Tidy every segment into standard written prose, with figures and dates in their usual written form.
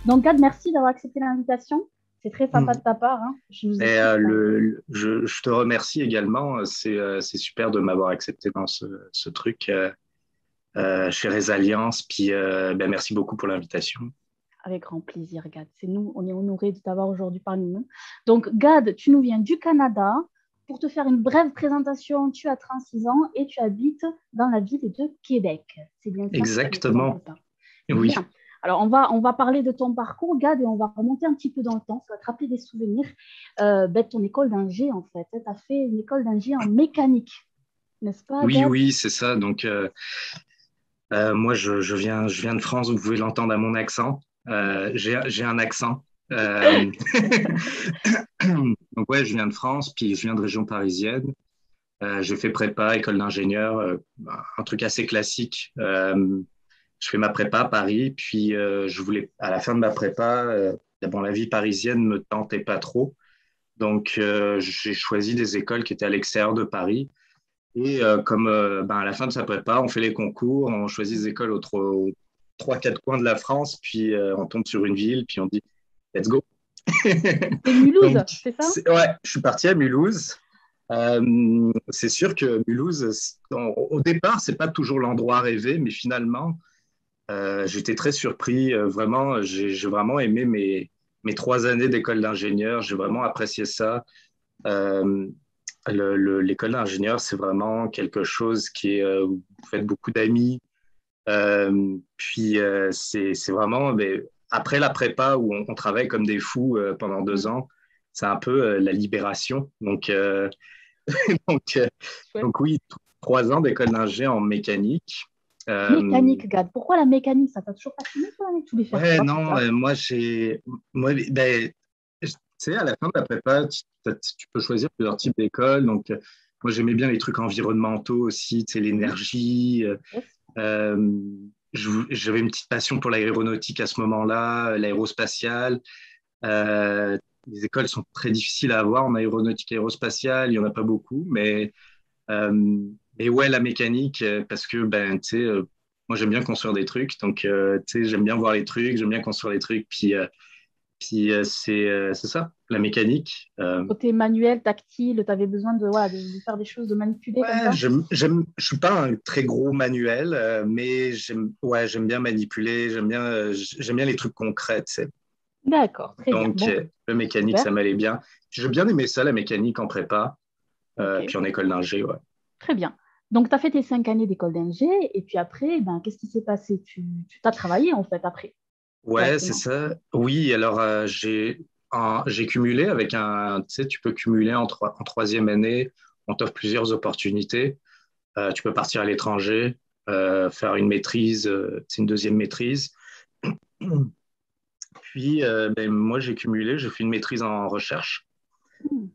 Donc, Gad, merci d'avoir accepté l'invitation. C'est très sympa de Mhm. ta part, hein. Je vous Et écoute. je te remercie également. C'est super de m'avoir accepté dans ce truc chez Alliance. Puis merci beaucoup pour l'invitation. Avec grand plaisir, Gad. C'est nous, on est honorés de t'avoir aujourd'hui parmi nous. Donc, Gad, tu nous viens du Canada. Pour te faire une brève présentation, tu as 36 ans et tu habites dans la ville de Québec. C'est bien ça, si je ne me trompe Exactement. pas. Oui. Bien. Alors, on va parler de ton parcours, Gad, et on va remonter un petit peu dans le temps. Ça va te rappeler des souvenirs de ton école d'ingé, en fait. Tu as fait une école d'ingé en mécanique, n'est-ce pas, Oui, Gad? oui, c'est ça. Donc, moi, je viens de France. Vous pouvez l'entendre à mon accent. J'ai un accent. Euh, donc, ouais, je viens de France, puis je viens de région parisienne. J'ai fait prépa, école d'ingénieur, un truc assez classique. Je fais ma prépa à Paris, puis je voulais, à la fin de ma prépa, bon, la vie parisienne me tentait pas trop. Donc, j'ai choisi des écoles qui étaient à l'extérieur de Paris. Et comme à la fin de sa prépa, on fait les concours, on choisit des écoles aux trois, quatre coins de la France, puis on tombe sur une ville, puis on dit, let's go. C'est Donc, Mulhouse, c'est ça? ouais, je suis parti à Mulhouse. C'est sûr que Mulhouse, au départ, c'est pas toujours l'endroit rêvé, mais finalement, j'étais très surpris. Vraiment, j'ai vraiment aimé mes 3 années d'école d'ingénieur. J'ai vraiment apprécié ça. Euh, L'école d'ingénieur, c'est vraiment quelque chose qui est, vous faites beaucoup d'amis. Puis c'est vraiment, mais après la prépa où on travaille comme des fous pendant deux Mm. ans, c'est un peu la libération. Donc, euh, Chouette. donc oui, 3 ans d'école d'ingé en mécanique. Euh, Mécanique, Gad. Pourquoi la mécanique? Ça t'a toujours fasciné, toi, avec? Tu voulais faire ouais, quoi plus non, tard? moi, ben, tu sais, à la fin de la prépa, tu peux choisir plusieurs types d'écoles. Donc, moi, j'aimais bien les trucs environnementaux aussi, tu sais, Mhm. l'énergie. Yes. Euh, J'avais une petite passion pour l'aéronautique à ce moment-là, l'aérospatiale. Euh, les écoles sont très difficiles à avoir en aéronautique aérospatiale, il n'y en a pas beaucoup, euh, mais ouais, la mécanique, parce que ben, tu sais, moi j'aime bien construire des trucs, donc tu sais, j'aime bien voir les trucs, j'aime bien construire les trucs, puis c'est ça, la mécanique. Côté manuel, tactile, tu avais besoin de, voilà, de faire des choses, de manipuler comme Ouais, ça? je suis pas un très gros manuel, mais ouais, j'aime bien manipuler, j'aime bien les trucs concrets, tu sais. D'accord, très bien. Donc, Bon, le mécanique, ça super. m'allait bien. J'ai bien aimé ça, la mécanique en prépa, Ok, puis en école d'ingé, ouais. très bien. Donc, tu as fait tes 5 années d'école d'ingé, et puis après, ben, qu'est-ce qui s'est passé? Tu t'as travaillé, en fait, après, Ouais, c'est directement. ça. Oui, alors j'ai cumulé avec tu sais, tu peux cumuler en troisième année, on t'offre plusieurs opportunités. Tu peux partir à l'étranger, faire une maîtrise, c'est une deuxième maîtrise. Puis, moi, j'ai cumulé, j'ai fait une maîtrise en recherche Hmm,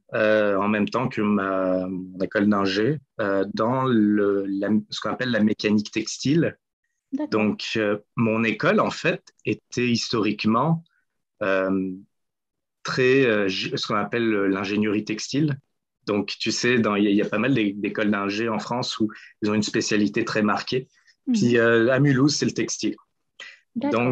en même temps que mon école d'ingé dans ce qu'on appelle la mécanique textile. d'accord. Donc, mon école, en fait, était historiquement euh, très ce qu'on appelle l'ingénierie textile. Donc, tu sais, il y a pas mal d'écoles d'ingé en France où ils ont une spécialité très marquée. Mhm, Puis à Mulhouse, c'est le textile. d'accord.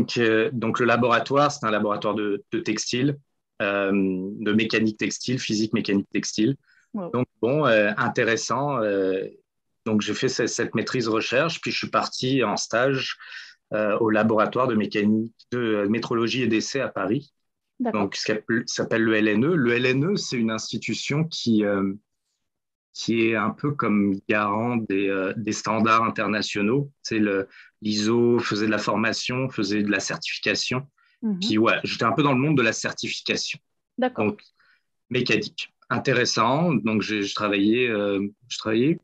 Donc le laboratoire, c'est un laboratoire de textile, de mécanique textile, physique mécanique textile. Wow. Donc bon, intéressant. Donc j'ai fait cette maîtrise recherche, puis je suis parti en stage au laboratoire de mécanique, de métrologie et d'essai à Paris. D'accord. Donc ce qui s'appelle le LNE. Le LNE, c'est une institution qui est un peu comme garant des standards internationaux. C'est l'ISO faisait de la formation, faisait de la certification. Mhm, Puis ouais, j'étais un peu dans le monde de la certification. d'accord. Donc mécanique, intéressant. Donc je travaillais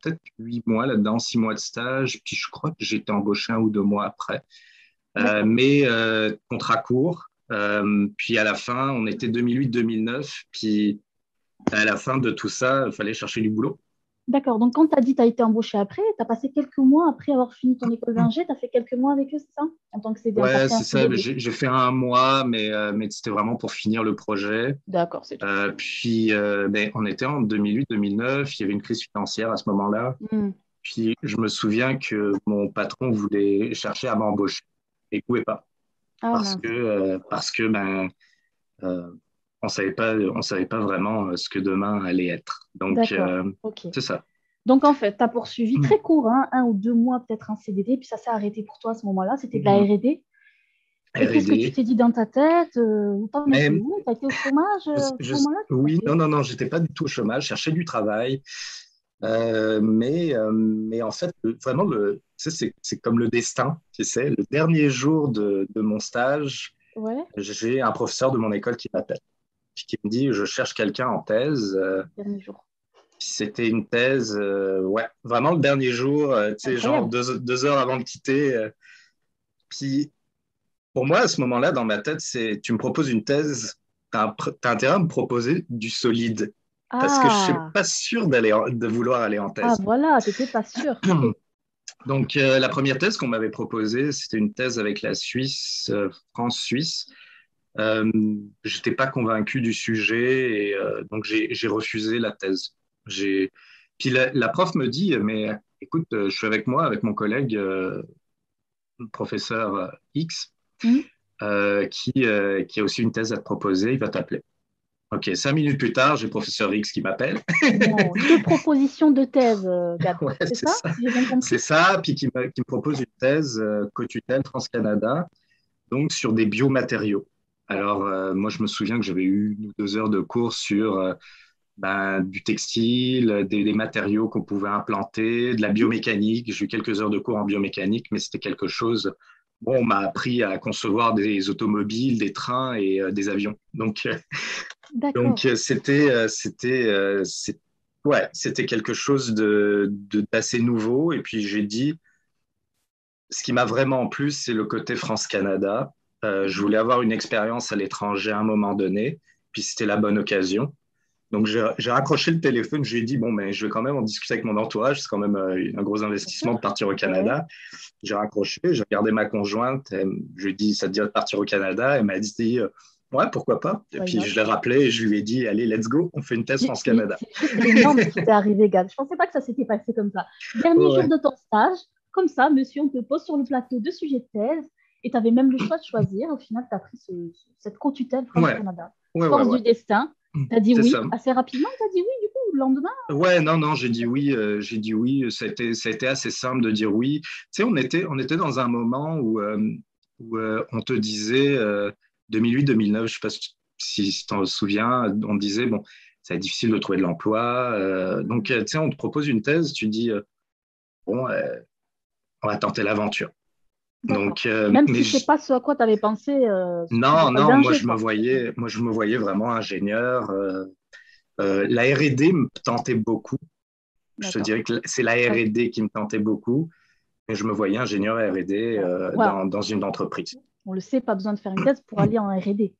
peut-être 8 mois là-dedans, 6 mois de stage. Puis je crois que j'ai été embauché 1 ou 2 mois après. D'accord. Mais contrat court. Puis à la fin, on était 2008-2009. Puis à la fin de tout ça, il fallait chercher du boulot. D'accord. Donc, quand tu as dit que tu as été embauché après, tu as passé quelques mois après avoir fini ton école d'ingé, tu as fait quelques mois avec eux, c'est ça? En tant que CD, tu as Ouais, fait un c'est ça. CDD. J'ai fait 1 mois, mais c'était vraiment pour finir le projet. D'accord, c'est tout. Puis, on était en 2008-2009. Il y avait une crise financière à ce moment-là. Hmm, Puis, je me souviens que mon patron voulait chercher à m'embaucher et il pouvait pas. Ah mince. parce que euh, on savait pas vraiment ce que demain allait être. Donc, D'accord. Ok. c'est ça. Donc, en fait, tu as poursuivi très court, hein, 1 ou 2 mois, peut-être un CDD, puis ça s'est arrêté pour toi à ce moment-là. C'était de la R&D. Et qu'est-ce que tu R&D. t'es dit dans ta tête? T'en étais Mais où? Tu as été au chômage à ce moment-là? Qu'est-ce que tu oui, as fait? non, j'étais pas du tout au chômage, je cherchais du travail. Mais en fait, vraiment, tu sais, c'est comme le destin, tu sais. Le dernier jour de mon stage, Ouais, j'ai un professeur de mon école qui m'appelle, puis qui me dit, je cherche quelqu'un en thèse. dernier jour. C'était une thèse, ouais, vraiment le dernier jour, tu sais, genre Incroyable. 2 heures avant de quitter. Puis pour moi, à ce moment-là, dans ma tête, tu me proposes une thèse, t'as intérêt à me proposer du solide, parce que je suis Ah, pas sûr de vouloir aller en ah thèse. voilà, t'étais pas sûre. Donc, la première thèse qu'on m'avait proposée, c'était une thèse avec la Suisse, France-Suisse. Euh, J'étais pas convaincu du sujet et donc j'ai refusé la thèse. J'ai Puis la prof me dit, mais écoute, je suis avec moi, avec mon collègue professeur X, Hmm. qui a aussi une thèse à te proposer, il va t'appeler. Ok, 5 minutes plus tard, j'ai professeur X qui m'appelle. Non, 2 propositions de thèse, Gad. Ouais, C'est c'est ça, ça. si j'ai bien C'est compris? ça, puis qui me propose une thèse co-tutelle France-Canada, donc sur des biomatériaux. Alors, D'accord. moi, je me souviens que j'avais eu 2 heures de cours sur du textile, des matériaux qu'on pouvait implanter, de la Mhm. biomécanique. J'ai eu quelques heures de cours en biomécanique, mais c'était quelque chose. Bon, on m'a appris à concevoir des automobiles, des trains et des avions. Donc, D'accord. ouais, c'était quelque chose d'assez nouveau. Et puis, j'ai dit, ce qui m'a vraiment plu, c'est le côté France-Canada. Je Mhm. voulais avoir une expérience à l'étranger à un moment donné, puis c'était la bonne occasion. Donc, j'ai raccroché le téléphone, je lui ai dit, bon, mais je vais quand même en discuter avec mon entourage, c'est quand même un gros Bien investissement sûr. de partir au Ouais, Canada. J'ai raccroché, j'ai regardé ma conjointe, je lui ai dit, ça te dirait de partir au Canada? Elle m'a dit, ouais, pourquoi pas? Et why puis, not? je l'ai rappelé et je lui ai dit, allez, let's go, on fait une thèse France-Canada. C'est juste énorme ce qui t'est arrivé, Gad. Je pensais pas que ça s'était passé comme ça. Dernier jour Ouais, de ton stage, comme ça, monsieur, on te pose sur le plateau de sujets de thèse et tu avais même le choix de choisir. Au final, tu as pris cette co-tutelle ouais, France-Canada. ouais, Force ouais. du destin. Tu as dit C'est oui ça. assez rapidement. Tu as dit oui, du coup, le lendemain. Ouais, non, j'ai dit oui, ça a été assez simple de dire oui. Tu sais, on était dans un moment où on te disait, 2008-2009, je sais pas si tu t'en souviens, on te disait, bon, ça va être difficile de trouver de l'emploi. Donc, Hmm. tu sais, on te propose une thèse, tu dis, bon, on va tenter l'aventure. D'accord. Donc, Même si c'est pas ce à quoi tu avais pensé, tu veux non, pas non, d'ingé, quoi. Ok. moi, je me voyais vraiment ingénieur. La R&D me tentait beaucoup. Je te D'accord. dirais que c'est la Ça- R&D qui me tentait beaucoup. Et je me voyais ingénieur R&D Voilà. Voilà. dans une entreprise. On le sait, pas besoin de faire une thèse pour aller en R&D,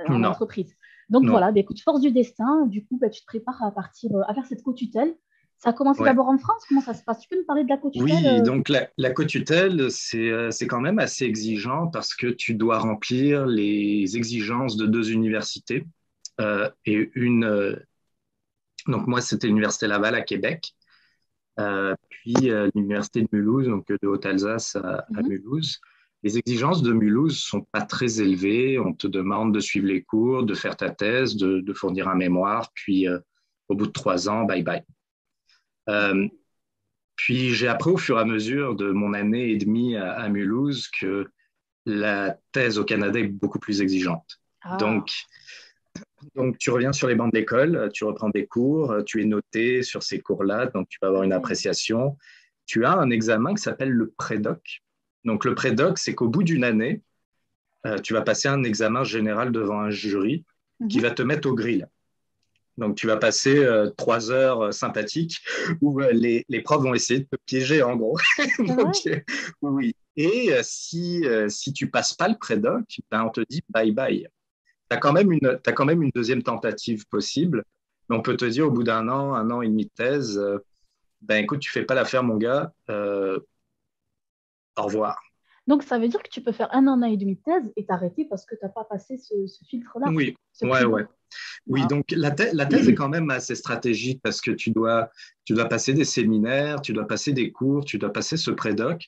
en Non, entreprise. Donc non, voilà, bah, écoute, force du destin, du coup, bah, tu te prépares à partir, à faire cette co-tutelle. Ça a commencé ouais. d'abord en France, comment ça se passe? Tu peux nous parler de la co-tutelle Oui, donc la co-tutelle, c'est quand même assez exigeant parce que tu dois remplir les exigences de 2 universités. Et donc moi, c'était l'Université Laval à Québec, puis l'Université de Mulhouse, donc de Haute-Alsace à Mhm. Mulhouse. Les exigences de Mulhouse sont pas très élevées. On te demande de suivre les cours, de faire ta thèse, de fournir un mémoire, puis au bout de 3 ans, bye bye. Ok. Euh, Puis j'ai appris au fur et à mesure de mon année et demie à Mulhouse que la thèse au Canada est beaucoup plus exigeante. Ah, Donc tu reviens sur les bancs de l'école, tu reprends des cours, tu es noté sur ces cours-là, donc tu vas avoir ah une ouais. appréciation. Tu as un examen qui s'appelle le prédoc. Donc le prédoc, c'est qu'au bout d'une année, tu vas passer un examen général devant un jury qui Mhm. va te mettre au grill. Donc, tu vas passer 3 heures sympathiques où les profs vont essayer de te piéger, en gros. C'est Donc, vrai? oui. Et si tu passes pas le prédoc, ben, on te dit bye bye. T'as quand même une deuxième tentative possible, mais on peut te dire au bout un an et demi de thèse, ben écoute, tu fais pas l'affaire, mon gars, au revoir. Donc ça veut dire que tu peux faire 1 an et demi de thèse et t'arrêter parce que tu n'as pas passé ce filtre-là, Oui, ce ouais. prédoc. Oui, Waouh. donc la thèse est quand même assez stratégique parce que tu dois passer des séminaires, tu dois passer des cours, tu dois passer ce prédoc.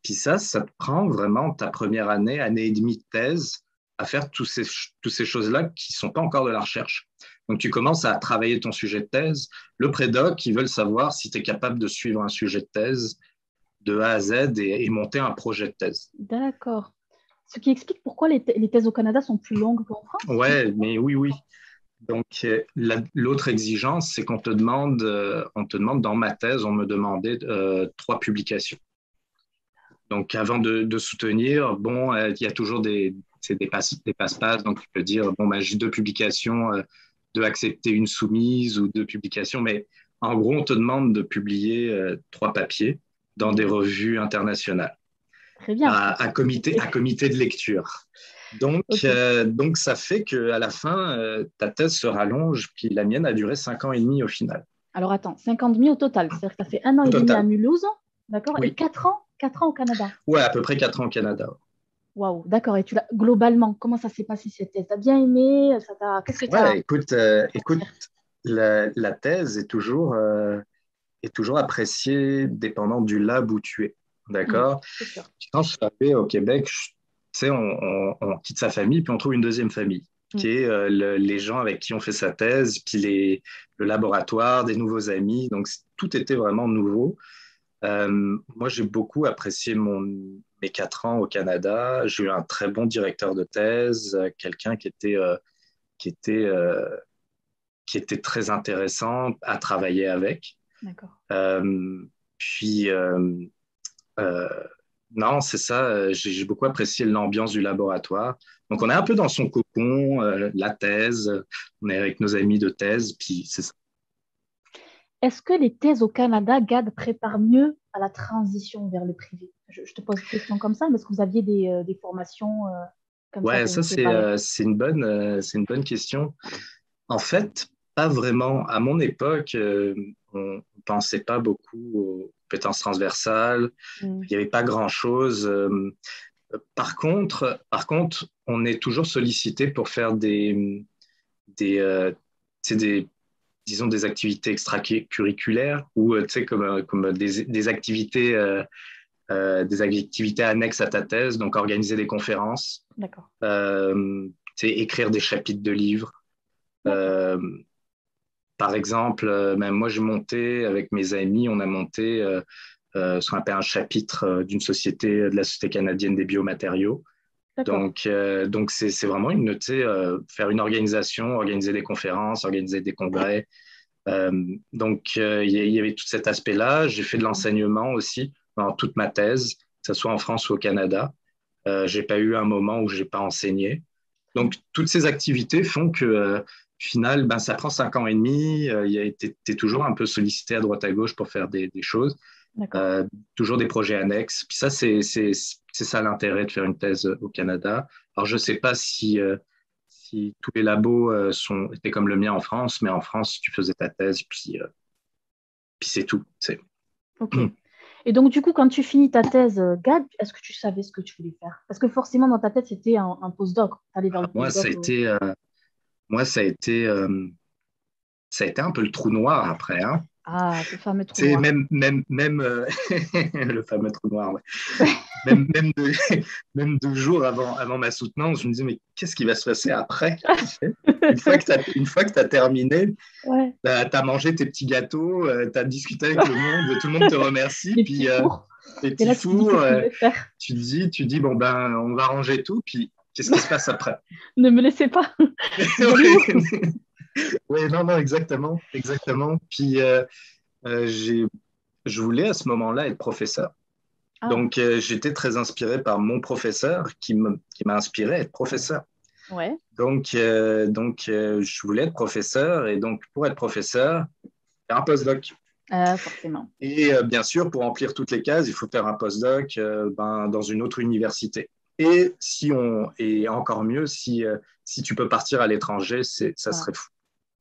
Puis ça te prend vraiment ta première année, année et demie de thèse à faire toutes ces choses-là qui ne sont pas encore de la recherche. Donc, tu commences à travailler ton sujet de thèse. Le prédoc, ils veulent savoir si tu es capable de suivre un sujet de thèse de A à Z et monter un projet de thèse. D'accord. Ce qui explique pourquoi les thèses au Canada sont plus longues qu'en France. Ouais, mais oui. Donc, l'autre exigence, c'est qu'on te demande, dans ma thèse, on me demandait 3 publications. Donc, avant de soutenir, bon, il y a toujours des passe-passe. Donc, tu peux dire, bon, j'ai 2 publications, de accepter une soumise ou 2 publications. Mais en gros, on te demande de publier 3 papiers dans des revues internationales Très bien. à comité de lecture. Donc, donc ça fait qu'à la fin, ta thèse se rallonge, puis la mienne a duré 5 ans et demi au final. Alors attends, 5 ans et demi au total. C'est-à-dire que tu as fait 1 an et demi à Mulhouse, d'accord, oui. Et 4 ans au Canada. Ouais, à peu près 4 ans au Canada. Waouh, d'accord. Et globalement, comment ça s'est passé cette thèse? T'as bien aimé? Qu'est-ce que t'as... Écoute, la thèse est toujours appréciée dépendant du lab où tu es. D'accord? C'est sûr. Quand je suis arrivé au Québec, tu sais, on quitte sa famille, puis on trouve une deuxième famille, qui est les gens avec qui on fait sa thèse, puis le laboratoire, des nouveaux amis. Donc, tout était vraiment nouveau. Moi, j'ai beaucoup apprécié mes 4 ans au Canada. J'ai eu un très bon directeur de thèse, quelqu'un qui était très intéressant à travailler avec. D'accord. Puis, non, c'est ça. J'ai beaucoup apprécié l'ambiance du laboratoire. Donc, on est un peu dans son cocon, la thèse. On est avec nos amis de thèse, puis c'est ça. Est-ce que les thèses au Canada, GAD, préparent mieux à la transition vers le privé? Je te pose une question comme ça, mais est-ce que vous aviez des formations comme ça Ouais, pour ça, vous préparer? c'est une bonne question. En fait, pas vraiment. À mon époque, on ne pensait pas beaucoup aux compétences transversales. Il n'y avait pas grand-chose. Par contre, on est toujours sollicité pour faire des, disons, des activités extracurriculaires ou comme des activités annexes à ta thèse, donc organiser des conférences, D'accord. écrire des chapitres de livres. Par exemple, même moi, avec mes amis, on a monté ce qu'on appelle un chapitre d'une société, de la Société canadienne des biomatériaux. Donc, c'est vraiment faire une organisation, organiser des conférences, organiser des congrès. Donc, il y avait tout cet aspect-là. J'ai fait de l'enseignement aussi dans toute ma thèse, que ce soit en France ou au Canada. Je n'ai pas eu un moment où je n'ai pas enseigné. Donc, toutes ces activités font que, au final, ça prend 5 ans et demi. Tu es toujours un peu sollicité à droite à gauche pour faire des choses. Toujours des projets annexes. Puis ça, c'est ça l'intérêt de faire une thèse au Canada. Alors, je ne sais pas si tous les labos étaient comme le mien en France, mais en France, tu faisais ta thèse, puis c'est tout. Ok. Et donc, du coup, quand tu finis ta thèse GAD, est-ce que tu savais ce que tu voulais faire? Parce que forcément, dans ta tête, c'était un postdoc. Aller vers le Moi, ça a postdoc. été, ça a été un peu le trou noir après, hein. Ah, ce fameux trou Tu sais, noir. même le fameux trou noir, ouais. Même, même, deux, même 2 jours avant ma soutenance, je me disais, mais qu'est-ce qui va se passer après? Une fois que tu as terminé, Ouais. tu as mangé tes petits gâteaux, tu as discuté avec tout le monde te remercie, Les puis petits fours. les Et petits là, tu te dis, fours, qu'est-ce que je vais faire? tu dis, bon, on va ranger tout, puis qu'est-ce qui se passe après? Ne me laissez pas. Vous allez où? Oui, non, exactement. Puis, je voulais à ce moment-là être professeur. Ah, Donc, j'étais très inspiré par mon professeur qui m'a inspiré à être professeur. ouais, Donc, je voulais être professeur et donc, pour être professeur, faire un postdoc. forcément. Et bien sûr, pour remplir toutes les cases, il faut faire un postdoc dans une autre université. Et encore mieux, si tu peux partir à l'étranger, ça Voilà, serait fou.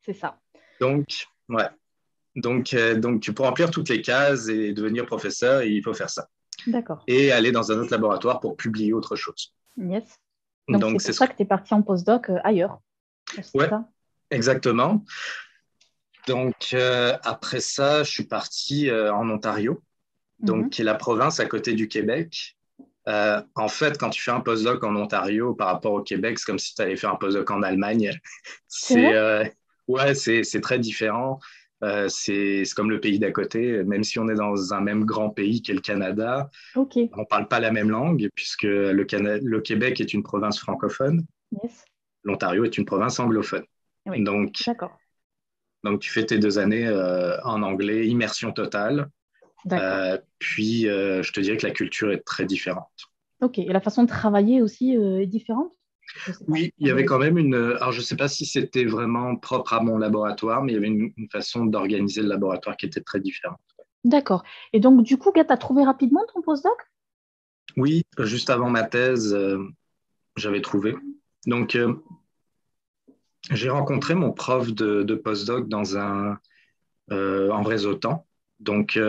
c'est ça. Donc, ouais. Donc, pour remplir toutes les cases et devenir professeur, il faut faire ça. D'accord. Et aller dans un autre laboratoire pour publier autre chose. Yes. Donc, c'est Donc, pour ça que tu es parti en postdoc ailleurs. C'est Ouais, ça? exactement. Donc, après ça, je suis parti en Ontario. donc qui est la province à côté du Québec. En fait, quand tu fais un postdoc en Ontario par rapport au Québec, c'est comme si tu allais faire un postdoc en Allemagne. C'est vrai? Ouais, c'est très différent. C'est comme le pays d'à côté, même si on est dans un même grand pays qu'est le Canada, Ok. on ne parle pas la même langue, puisque le Québec est une province francophone, Yes. l'Ontario est une province anglophone. Oui. Donc, D'accord. donc tu fais tes 2 années en anglais, immersion totale. D'accord. Puis, je te dirais que la culture est très différente. Ok. Et la façon de travailler aussi est différente? Je sais pas. Oui, il y avait quand même une. Alors, je ne sais pas si c'était vraiment propre à mon laboratoire, mais il y avait une façon d'organiser le laboratoire qui était très différente. D'accord. Et donc, du coup, Gat, tu as trouvé rapidement ton postdoc? Oui, juste avant ma thèse, j'avais trouvé. Donc, j'ai rencontré mon prof de postdoc en réseautant. Donc,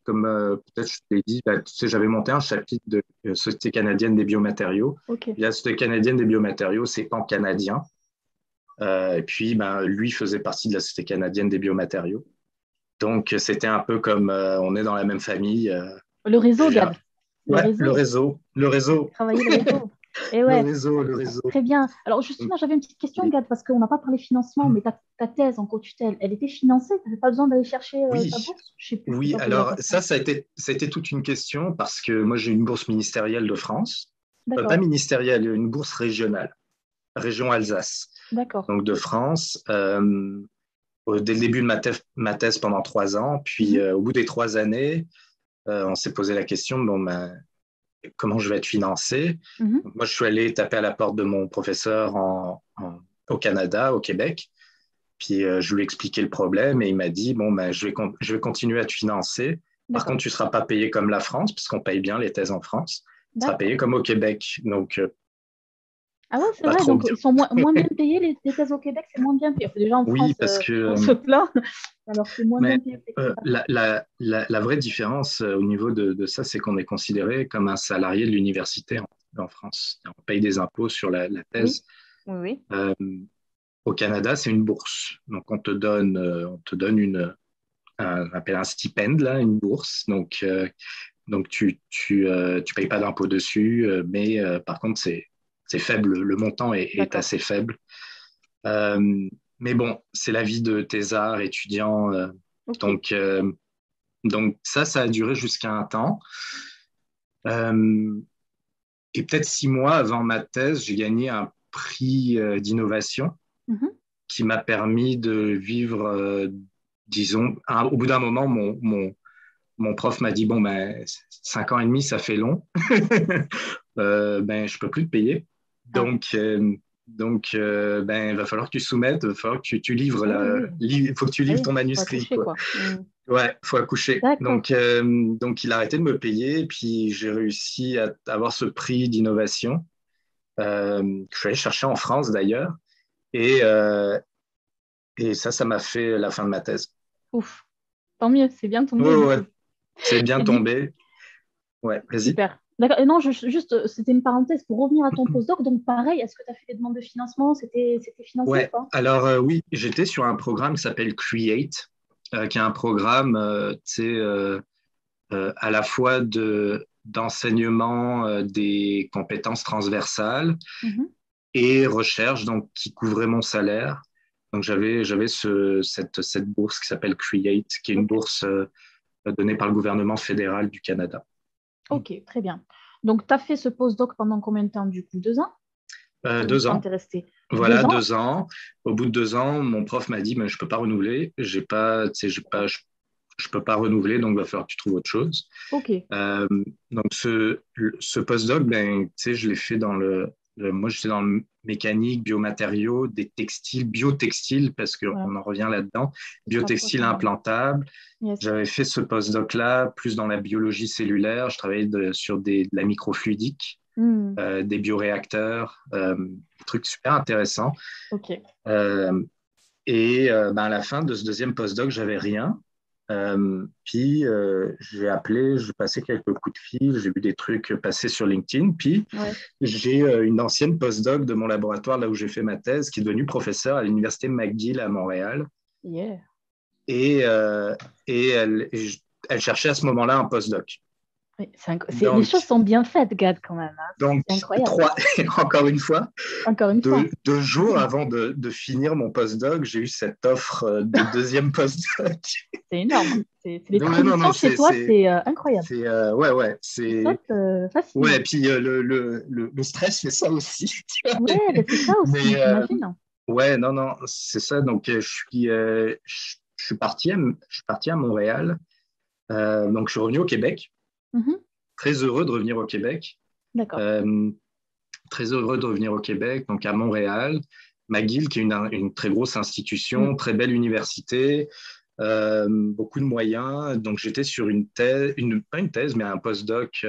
peut-être je t'ai dit, bah, tu sais, j'avais monté un chapitre de Société canadienne des biomatériaux. Ok. La Société canadienne des biomatériaux, c'est pan-canadien. Et puis, ben, lui faisait partie de la Société canadienne des biomatériaux. Donc, c'était un peu comme on est dans la même famille. Le réseau, J'ai Gad. Le Ouais, réseau. le réseau, Travailler le réseau. Et le ouais. réseau, le réseau. Très bien. Alors justement, j'avais une petite question, Oui, Gad, parce qu'on n'a pas parlé financement, mais ta thèse en co-tutelle, elle était financée? Tu n'avais pas besoin d'aller chercher ta oui, bourse? Je ne sais plus, je t'ai oui. pas posé la Alors, question. ça a été toute une question parce que moi, j'ai une bourse ministérielle de France. Pas D'accord, ministérielle, une bourse régionale, région Alsace. d'accord. Donc, de France, dès le début de ma thèse pendant 3 ans. Puis, Mhm, au bout des 3 années, on s'est posé la question, bon, ben, comment je vais être financé. mhm. Donc, moi, je suis allé taper à la porte de mon professeur au Canada, au Québec. Puis je lui ai expliqué le problème et il m'a dit, bon, ben, je vais continuer à te financer. Par contre, D'accord, tu ne seras pas payé comme la France, puisqu'on paye bien les thèses en France. Tu seras payé d'accord. comme au Québec. Donc, Ah ouais, c'est pas vrai, trop donc bien. ils sont moins bien payés, les thèses au Québec, c'est moins bien payé. Enfin, déjà en Oui, France, parce on que se plaint, alors c'est moins bien mais, payé au Québec. D'accord. la vraie différence au niveau de ça, c'est qu'on est considéré comme un salarié de l'université en France. On paye des impôts sur la Oui, thèse. oui, oui. Euh, Au Canada, c'est une bourse. Donc, on te donne on appelle un stipend, là, une bourse. Donc tu payes pas d'impôt dessus, mais par contre, c'est faible. Le montant est D'accord. assez faible. Euh, mais bon, c'est la vie de thésard étudiant. Ok. Donc, euh, donc ça a duré jusqu'à un temps. Euh, et peut-être 6 mois avant ma thèse, j'ai gagné un prix d'innovation Mhm. qui m'a permis de vivre, disons, au bout d'un moment, mon prof m'a dit, bon, ben, 5 ans et demi, ça fait long. Ben, je peux plus te payer. Ah, Ben, il va falloir que tu soumettes, il va falloir que tu livres ah oui, oui. il faut que tu Ah livres oui, ton faut manuscrit, accoucher, quoi. quoi. Ouais, faut accoucher. D'accord. Donc, il a arrêté de me payer, et puis j'ai réussi à avoir ce prix d'innovation, que je suis allé chercher en France d'ailleurs, et, euh, et ça m'a fait la fin de ma thèse. Ouf. Tant mieux, c'est bien Ouais, tombé, ouais, du ouais. coup. C'est bien Et du, tombé. Ouais, vas-y. Super. D'accord. Et non, juste, c'était une parenthèse pour revenir à ton postdoc. Donc, pareil, est-ce que tu as fait des demandes de financement? C'était financé ou Ouais, pas? alors oui, j'étais sur un programme qui s'appelle Create, qui est un programme tu sais, à la fois d'enseignement des compétences transversales Mhm. et recherche, donc qui couvrait mon salaire. Donc j'avais cette bourse qui s'appelle Create, qui est une Ok. bourse donnée par le gouvernement fédéral du Canada. Ok, très bien. Donc, tu as fait ce postdoc pendant combien de temps, du coup? 2 ans? Combien de Deux temps ans. t'es resté? Voilà, 2 ans? 2 ans. Au bout de 2 ans, mon prof m'a dit, mais je peux pas renouveler. J'ai pas, tu sais, j'ai pas, D'accord. je peux pas renouveler, donc il va falloir que tu trouves autre chose. Ok. Euh, donc ce postdoc, ben, tu sais, je l'ai fait moi j'étais dans le mécanique, biomatériaux, des textiles, biotextiles, parce Voilà. qu'on en revient là-dedans, Tu te rapproches biotextiles un peu. implantables. Yes. J'avais fait ce postdoc-là, plus dans la biologie cellulaire. Je travaillais sur de la microfluidique, Hmm. des bioréacteurs, des trucs super intéressants. Ok. Euh, ben, à la fin de ce deuxième postdoc, j'avais rien. Puis j'ai appelé, j'ai passé quelques coups de fil, j'ai vu des trucs passer sur LinkedIn. Puis Ouais. j'ai une ancienne postdoc de mon laboratoire, là où j'ai fait ma thèse, qui est devenue professeure à l'université McGill à Montréal. Yeah. et, elle cherchait à ce moment-là un postdoc. Oui, les Donc, choses sont bien faites, Gad, quand même, hein. donc C'est incroyable. encore une fois, Encore une fois. 2 jours avant de finir mon postdoc, j'ai eu cette offre de deuxième postdoc. C'est énorme. Les Ouais, non, transitions non, chez toi, c'est incroyable. ouais, Tu c'est, sautes ouais, et facilement. puis le stress fait ça aussi. Tu vois. Ouais, ben c'est ça aussi, Mais j'imagine. ouais, non, non, c'est ça. Donc, je suis parti à Montréal. Donc, je suis revenu au Québec. Mhm. Très heureux de revenir au Québec. D'accord. Euh, Très heureux de revenir au Québec, donc à Montréal. McGill, qui est une très grosse Mm. institution, très belle université, beaucoup de moyens. Donc, j'étais sur une thèse, pas une thèse, mais un postdoc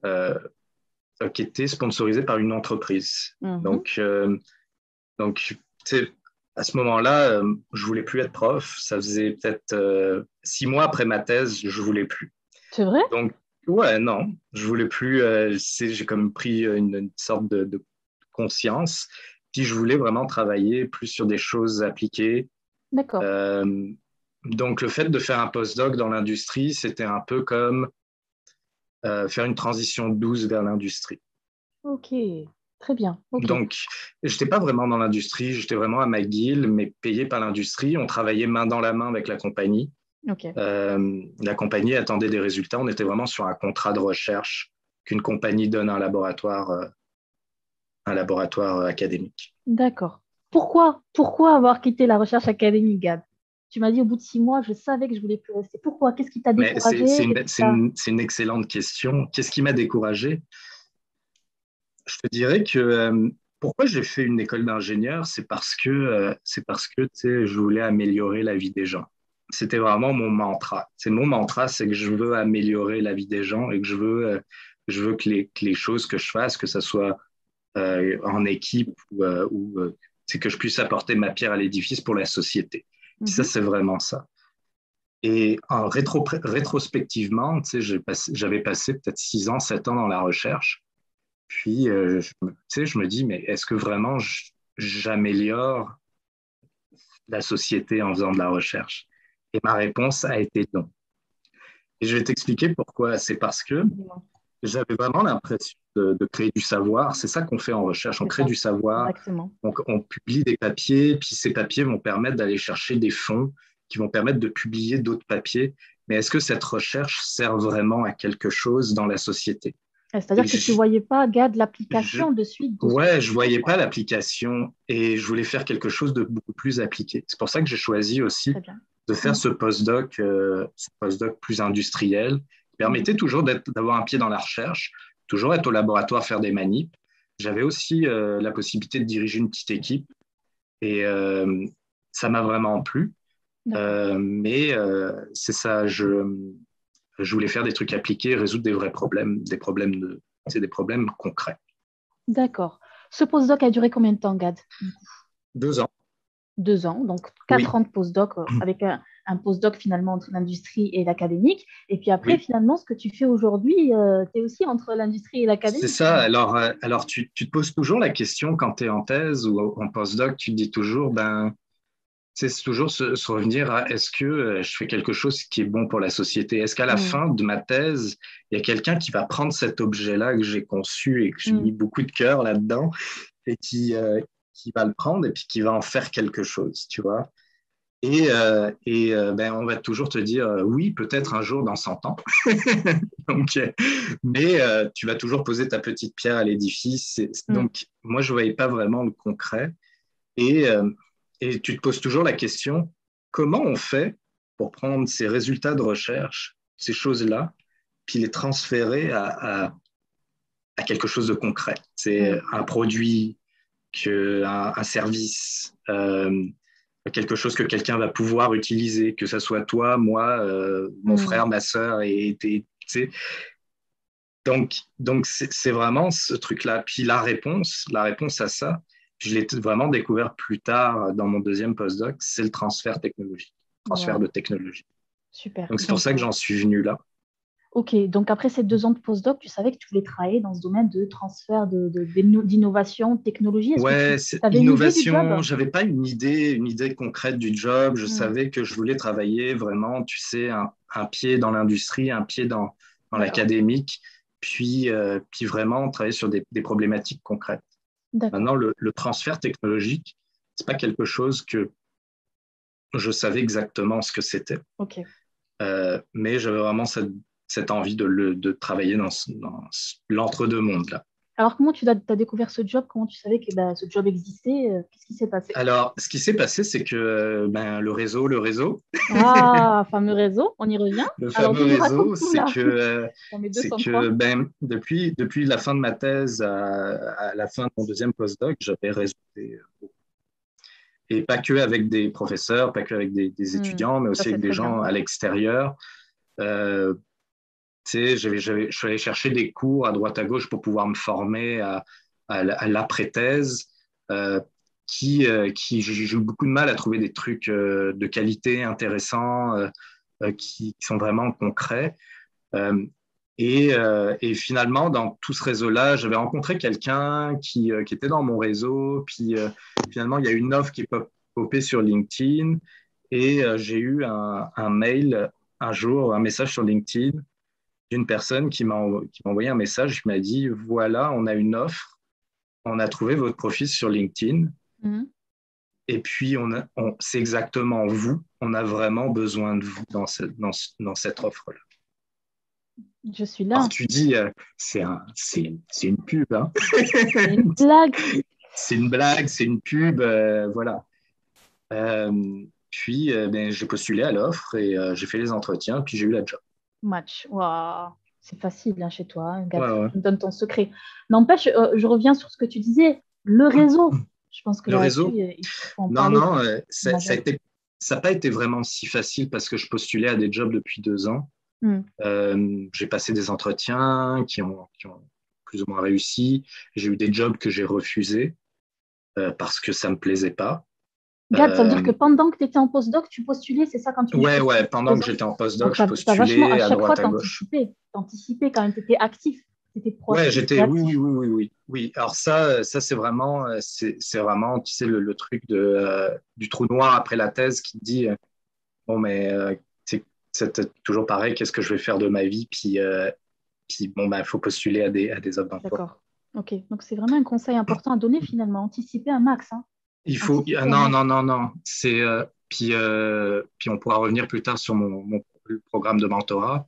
euh, qui était sponsorisé par une entreprise. Mhm. Donc à ce moment-là, je voulais plus être prof. Ça faisait peut-être 6 mois après ma thèse, je voulais plus. C'est vrai? Donc, ouais, non, je voulais plus. J'ai comme pris une sorte de conscience. Puis je voulais vraiment travailler plus sur des choses appliquées. D'accord. Euh, donc, le fait de faire un postdoc dans l'industrie, c'était un peu comme faire une transition douce vers l'industrie. Ok. Très bien. Ok. Donc, je n'étais pas vraiment dans l'industrie, j'étais vraiment à McGill, mais payé par l'industrie. On travaillait main dans la main avec la compagnie. Ok. La compagnie attendait des résultats. On était vraiment sur un contrat de recherche qu'une compagnie donne à un laboratoire académique. D'accord. Pourquoi avoir quitté la recherche académique, Gad? Tu m'as dit au bout de 6 mois, je savais que je voulais plus rester. Pourquoi? Qu'est-ce qui t'a Mais découragé? Qu'est-ce qui t'a... c'est une excellente question. Qu'est-ce qui m'a découragé? Je te dirais que pourquoi j'ai fait une école d'ingénieur, c'est parce que tu sais, je voulais améliorer la vie des gens. C'était vraiment mon mantra. C'est mon mantra, c'est que je veux améliorer la vie des gens et que je veux que les choses que je fasse, que ce soit en équipe c'est que je puisse apporter ma pierre à l'édifice pour la société. Puis ça, Mhm. c'est vraiment ça. Et rétrospectivement, tu sais, j'avais passé peut-être 6 ans, 7 ans dans la recherche. Puis, tu sais, je me dis, mais est-ce que vraiment j'améliore la société en faisant de la recherche? Et ma réponse a été non. Et je vais t'expliquer pourquoi. C'est parce que Dis-moi. j'avais vraiment l'impression de créer du savoir. C'est ça qu'on fait en recherche. On C'est crée ça. du savoir, Exactement. on publie des papiers, puis ces papiers vont permettre d'aller chercher des fonds qui vont permettre de publier d'autres papiers. Mais est-ce que cette recherche sert vraiment à quelque chose dans la société? Et C'est-à-dire que tu ne voyais pas, Gad, je, l'application de suite de ce que ouais, tu je faisais, voyais pas quoi. l'application et je voulais faire quelque chose de beaucoup plus appliqué. C'est pour ça que j'ai choisi aussi Très bien. de faire Mhm. ce postdoc plus industriel, qui permettait Mhm. toujours d'avoir un pied dans la recherche, toujours être au laboratoire, faire des manips. J'avais aussi la possibilité de diriger une petite équipe et ça m'a vraiment plu. D'accord. Mais c'est ça, je voulais faire des trucs appliqués, résoudre des vrais problèmes, c'est des problèmes concrets. D'accord. Ce postdoc a duré combien de temps, Gad? 2 ans, 2 ans, donc oui, 4 ans de postdoc avec un postdoc finalement entre l'industrie et l'académique. Et puis après, oui. finalement, ce que tu fais aujourd'hui, tu es aussi entre l'industrie et C'est l'académique ça. finalement. Alors tu te poses toujours la question quand tu es en thèse ou en postdoc, tu te dis toujours, ben, c'est toujours se revenir à est-ce que je fais quelque chose qui est bon pour la société? Est-ce qu'à la Mm, fin de ma thèse, il y a quelqu'un qui va prendre cet objet-là que j'ai conçu et que j'ai mis mm. beaucoup de cœur là-dedans et qui va le prendre et puis qui va en faire quelque chose, tu vois? Ben, on va toujours te dire oui, peut-être un jour dans 100 ans. Donc, mais tu vas toujours poser ta petite pierre à l'édifice. Mm. Donc, moi, je ne voyais pas vraiment le concret. Et, euh, et tu te poses toujours la question, comment on fait pour prendre ces résultats de recherche, ces choses-là, puis les transférer à quelque chose de concret? C'est Mm. un produit, un service, quelque chose que quelqu'un va pouvoir utiliser, que ce soit toi, moi, mon Mm. frère, ma sœur, tu sais. Donc c'est vraiment ce truc-là. Puis la réponse à ça, je l'ai vraiment découvert plus tard dans mon deuxième postdoc, c'est le transfert technologique, transfert Voilà, de technologie. super. Donc c'est pour Donc, ça que j'en suis venu là. Ok, donc après ces 2 ans de postdoc, tu savais que tu voulais travailler dans ce domaine de transfert d'innovation, de technologie. Est-ce que tu Ouais, avais une idée du job? innovation, j'avais pas une idée concrète du job. Je Hmm, savais que je voulais travailler vraiment, tu sais, un pied dans l'industrie, un pied dans d'accord, l'académique, puis vraiment travailler sur des problématiques concrètes. d'accord, Maintenant, le transfert technologique, c'est pas quelque chose que je savais exactement ce que c'était. ok. Mais j'avais vraiment cette envie de travailler dans l'entre-deux-mondes là. Alors comment tu as découvert ce job? Comment tu savais que bah, ce job existait? Qu'est-ce qui s'est passé? Alors, ce qui s'est passé, c'est que le réseau, Ah, fameux réseau, on y revient. le Alors fameux tu nous racontes réseau, tout là, dans mes c'est que 203. depuis la fin de ma thèse à la fin de mon deuxième postdoc, j'avais réseauté, et pas que avec des professeurs, pas que avec des Hmm, étudiants, mais ça aussi c'est avec des très bien. gens à l'extérieur. Euh, Tu sais, je suis allé chercher des cours à droite à gauche pour pouvoir me former à l'après-thèse, j'ai eu beaucoup de mal à trouver des trucs de qualité intéressants, qui sont vraiment concrets. Euh, et finalement, dans tout ce réseau-là, j'avais rencontré quelqu'un qui était dans mon réseau. Puis finalement, il y a une offre qui est popée sur LinkedIn. Et j'ai eu un mail un jour, un message sur LinkedIn d'une personne qui m'a envoyé un message qui m'a dit, voilà, on a une offre, on a trouvé votre profil sur LinkedIn, Hmm. et puis c'est exactement vous, on a vraiment besoin de vous dans cette offre-là. Je suis Alors là. tu dis, c'est une pub, hein. C'est une blague. C'est une blague, c'est une pub, voilà. Puis j'ai postulé à l'offre et j'ai fait les entretiens, puis j'ai eu la job. Match. Waouh. C'est facile hein, chez toi, hein, Ouais, Gat. ouais. Tu me donnes ton secret. N'empêche, je reviens sur ce que tu disais. Le réseau. Je pense que Le là-dessus, réseau, il faut en non, parler. non, Majeur. ça n'a pas été vraiment si facile parce que je postulais à des jobs depuis 2 ans. Hmm. J'ai passé des entretiens qui ont plus ou moins réussi. J'ai eu des jobs que j'ai refusés parce que ça ne me plaisait pas. Gad, ça veut dire que Euh, pendant que tu étais en postdoc, tu postulais, c'est ça quand tu dis je ouais, postulais ouais, depuis pendant deux que ans. j'étais en postdoc, Donc, je tu as, vachement, à postulais à chaque fois, droite, à gauche. t'anticipais quand même, tu étais actif, tu étais Ouais, proactif, oui, oui, réactif. oui, oui, oui. Oui, alors ça c'est vraiment, tu sais, le truc du trou noir après la thèse qui te dit, bon, mais c'est toujours pareil, qu'est-ce que je vais faire de ma vie? Puis bon, il faut postuler à des offres d'emploi. D'accord. Ok. Donc, c'est vraiment un conseil important à donner finalement. Anticiper un max. Hein. Anticiper un Non, max. non, non, non. Puis on pourra revenir plus tard sur mon programme de mentorat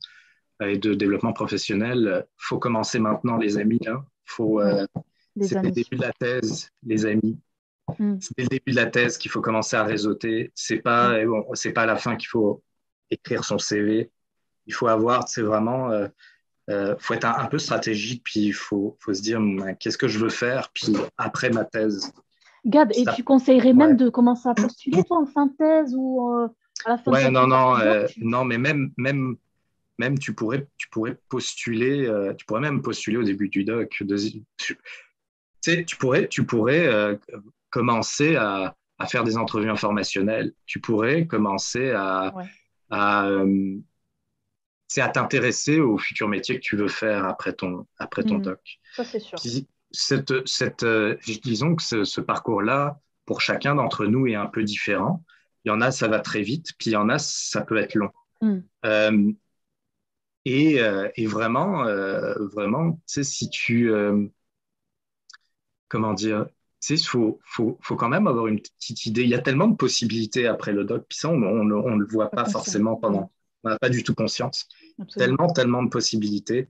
et de développement professionnel. Faut commencer maintenant, les amis, hein. Ouais. Les C'est le amis. début de la thèse, les amis. Hmm. C'est le début de la thèse qu'il faut commencer à réseauter. Hmm. C'est pas à la fin qu'il faut écrire son CV. Il faut avoir, c'est vraiment, faut être un peu stratégique, puis faut se dire, qu'est-ce que je veux faire, puis après ma thèse. Gad, et Ça, tu conseillerais même ouais. de commencer à postuler, toi, en fin de thèse ou à la fin de Ouais, non, ta non, postdoc non, mais même tu pourrais même postuler au début du doc. Tu sais, tu pourrais commencer à faire des entrevues informationnelles. Tu pourrais commencer Ouais, à, euh, c'est à t'intéresser au futur métier que tu veux faire après ton hmm. doc. Ça, c'est sûr. Puis, disons que ce parcours-là, pour chacun d'entre nous, est un peu différent. Il y en a, ça va très vite, puis il y en a, ça peut être long. Hmm. Euh, et vraiment, tu sais, si comment dire, tu sais, faut quand même avoir une petite idée. Il y a tellement de possibilités après le doc, puis ça, on le voit Pas pas conscient. forcément Hmm. on n'a pas du tout conscience. Absolument. Tellement de possibilités,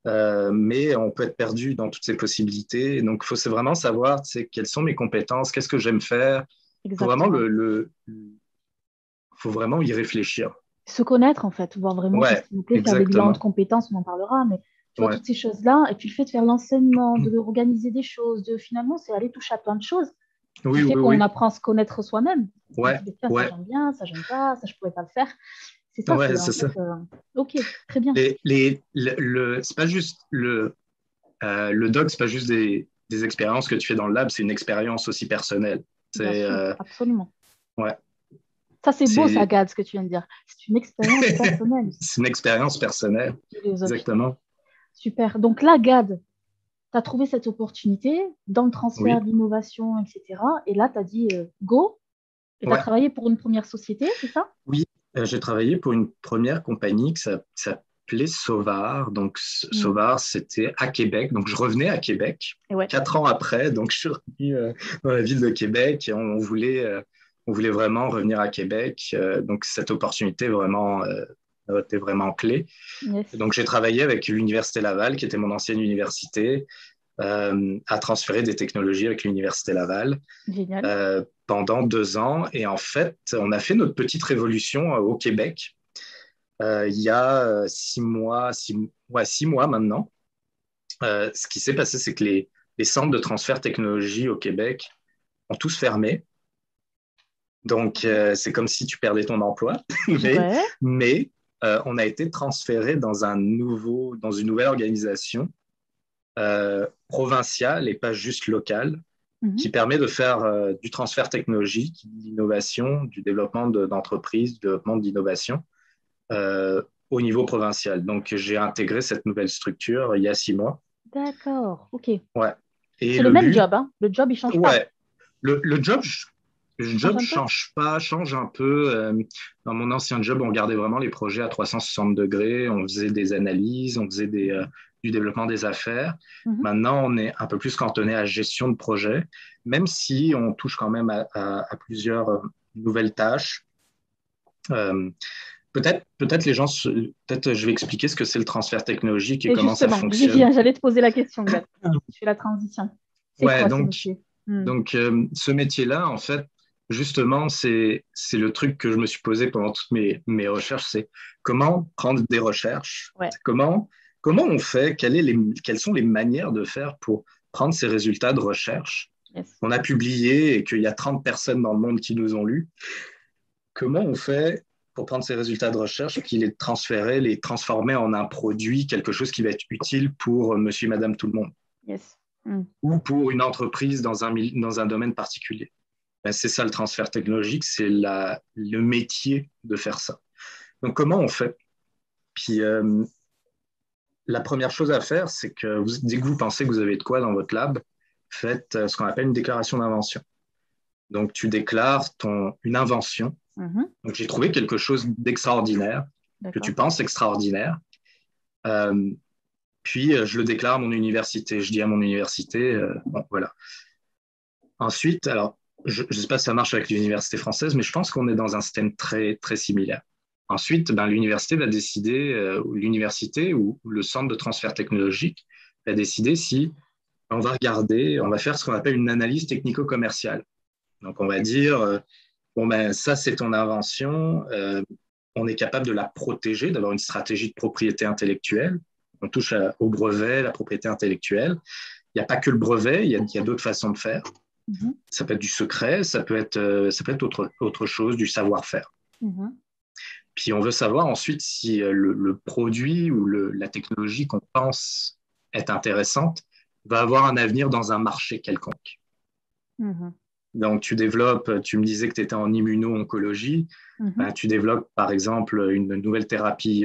mais on peut être perdu dans toutes ces possibilités. Donc, il faut vraiment savoir, tu sais, quelles sont mes compétences, qu'est-ce que j'aime faire. Il faut vraiment Exactement. faut vraiment y réfléchir. Se connaître, en fait, voir vraiment qu'est-ce Ouais, qui nous plaît, faire des bilans de exactement. compétences, on en parlera, mais tu vois, Ouais. toutes ces choses-là, et puis le fait de faire l'enseignement, de organiser des choses, de finalement, c'est aller toucher à plein de choses qui Oui, fait oui, qu'on oui. apprend à se connaître soi-même. On se Ouais, dit, tiens, ça ouais, j'aime bien, ça j'aime pas, ça je pourrais pas le faire. C'est ça, ouais, c'est c'est en ça. fait, ok, très bien. C'est pas juste le doc, c'est pas juste des expériences que tu fais dans le lab, c'est une expérience aussi personnelle. Bien C'est sûr, absolument. ouais. Ça, c'est beau, ça, Gad, ce que tu viens de dire. C'est une expérience personnelle. C'est une expérience personnelle, Philosophique. exactement. Super. Donc là, Gad, tu as trouvé cette opportunité dans le transfert Oui, d'innovation, etc. Et là, tu as dit go. Et tu as ouais, travaillé pour une première société, c'est ça? oui. J'ai travaillé pour une première compagnie qui s'appelait Sauvar. Donc, Mm. Sauvar, c'était à Québec. Donc, je revenais à Québec Et ouais. 4 ans après. Donc, je suis revenu dans la ville de Québec et on voulait vraiment revenir à Québec. Donc, cette opportunité vraiment, était vraiment clé. Yes. Donc, j'ai travaillé avec l'Université Laval, qui était mon ancienne université, à transférer des technologies avec l'Université Laval Génial. pendant 2 ans. Et en fait, on a fait notre petite révolution au Québec il y a 6 mois, ouais, 6 mois maintenant. Ce qui s'est passé, c'est que les centres de transfert technologie au Québec ont tous fermé. Donc, c'est comme si tu perdais ton emploi. mais Ouais. mais on a été transféré dans une nouvelle organisation provinciale et pas juste locale, Mhm. qui permet de faire du transfert technologique, de l'innovation, du développement d'entreprises, du développement d'innovation au niveau provincial. Donc, j'ai intégré cette nouvelle structure il y a 6 mois. D'accord. OK. Ouais. Et C'est le le même but, job, hein? Le job, il change pas. ouais, le job, le Il change job un peu? change pas, change un peu. Dans mon ancien job, on regardait vraiment les projets à 360 degrés, on faisait des analyses, on faisait du développement des affaires. Mhm. Maintenant, on est un peu plus cantonné à gestion de projet, même si on touche quand même à plusieurs nouvelles tâches. Euh, peut-être les gens, peut-être je vais expliquer ce que c'est le transfert technologique et Et comment ça justement, fonctionne. Viviane, j'allais te poser la question, Gad. Je fais la transition. C'est Ouais, quoi ce métier? Hmm. donc ce métier-là, en fait, justement, c'est le truc que je me suis posé pendant toutes mes recherches, c'est comment prendre des recherches, Ouais. comment on fait, quelles sont les manières de faire pour prendre ces résultats de recherche Yes. qu'on a publiés et qu'il y a 30 personnes dans le monde qui nous ont lus. Comment on fait pour prendre ces résultats de recherche, puis les transformer en un produit, quelque chose qui va être utile pour monsieur et madame tout le monde, Yes. Hmm. ou pour une entreprise dans un domaine particulier. Ben, c'est ça le transfert technologique, c'est le métier de faire ça. Donc comment on fait? Puis la première chose à faire, c'est que dès que vous pensez que vous avez de quoi dans votre lab, faites ce qu'on appelle une déclaration d'invention. Donc tu déclares une invention. Mhm. Donc j'ai trouvé quelque chose d'extraordinaire, que tu D'accord. penses extraordinaire. Euh, Puis je le déclare à mon université. Je dis à mon université, bon, voilà. Ensuite, alors, je ne sais pas si ça marche avec l'université française, mais je pense qu'on est dans un système très, très similaire. Ensuite, ben, l'université va décider, l'université ou le centre de transfert technologique va décider si on va regarder, on va faire ce qu'on appelle une analyse technico-commerciale. Donc, on va dire, bon, ben, ça, c'est ton invention, on est capable de la protéger, d'avoir une stratégie de propriété intellectuelle. On touche au brevet, la propriété intellectuelle. Il n'y a pas que le brevet, il y a d'autres façons de faire. Mhm. Ça peut être du secret, ça peut être autre chose, du savoir-faire. Mhm. Puis on veut savoir ensuite si le produit ou la technologie qu'on pense être intéressante va avoir un avenir dans un marché quelconque. Mhm. Donc tu me disais que tu étais en immuno-oncologie, Mhm. ben, tu développes par exemple une nouvelle thérapie